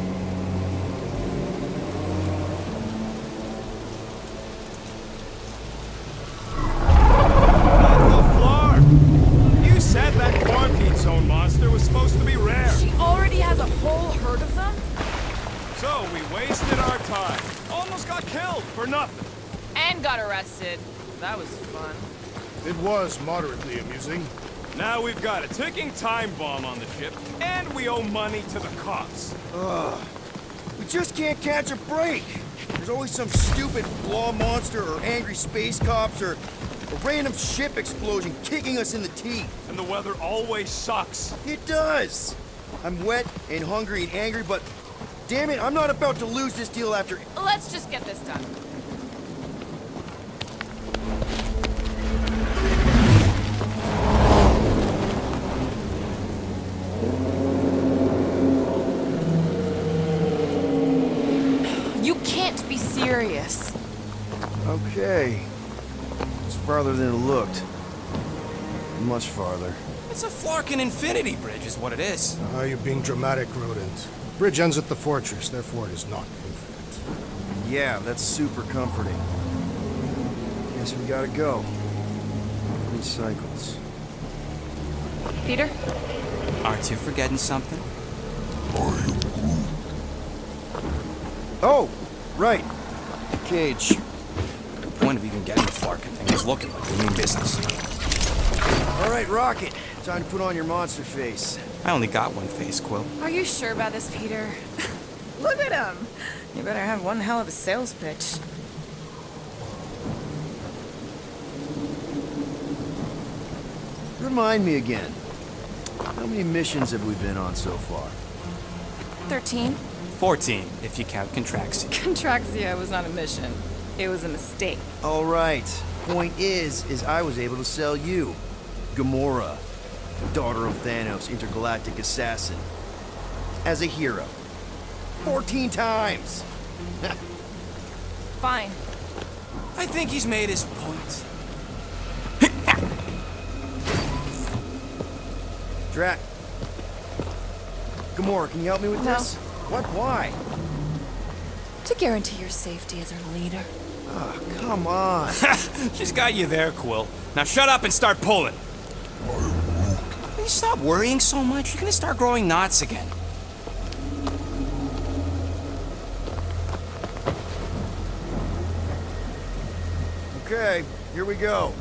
What the floor? You said that quarantine zone monster was supposed to be rare. She already has a whole herd of them? So we wasted our time. Almost got killed for nothing. And got arrested. That was fun. It was moderately amusing. Now we've got a ticking time bomb on the ship, and we owe money to the cops. Ugh. We just can't catch a break. There's always some stupid claw monster or angry space cops or a random ship explosion kicking us in the teeth. And the weather always sucks. It does. I'm wet and hungry and angry, but damn it, I'm not about to lose this deal after... Let's just get this done. You can't be serious. Okay. It's farther than it looked. Much farther. It's a Flarkin Infinity Bridge is what it is. You're being dramatic, Rodent. Bridge ends at the fortress, therefore it is not infinite. Yeah, that's super comforting. Guess we gotta go. 3 cycles. Peter? Aren't you forgetting something? Oh, right. Cage. The point of even getting the Flarkin thing is looking like we mean business. All right, Rocket. Time to put on your monster face. I only got one face, Quill. Are you sure about this, Peter? Look at him! You better have one hell of a sales pitch. remind me again. How many missions have we been on so far? 13? 14, if you count Contraxia. Contraxia was not a mission. It was a mistake. All right. Point is I was able to sell you, Gamora, daughter of Thanos, intergalactic assassin, as a hero. 14 times. Fine. I think he's made his point. Drac. Gamora, can you help me with No. this? What? Why? To guarantee your safety as our leader. Ah, come on. She's got you there, Quill. Now shut up and start pulling. Will you stop worrying so much? You're gonna start growing knots again. Okay, here we go.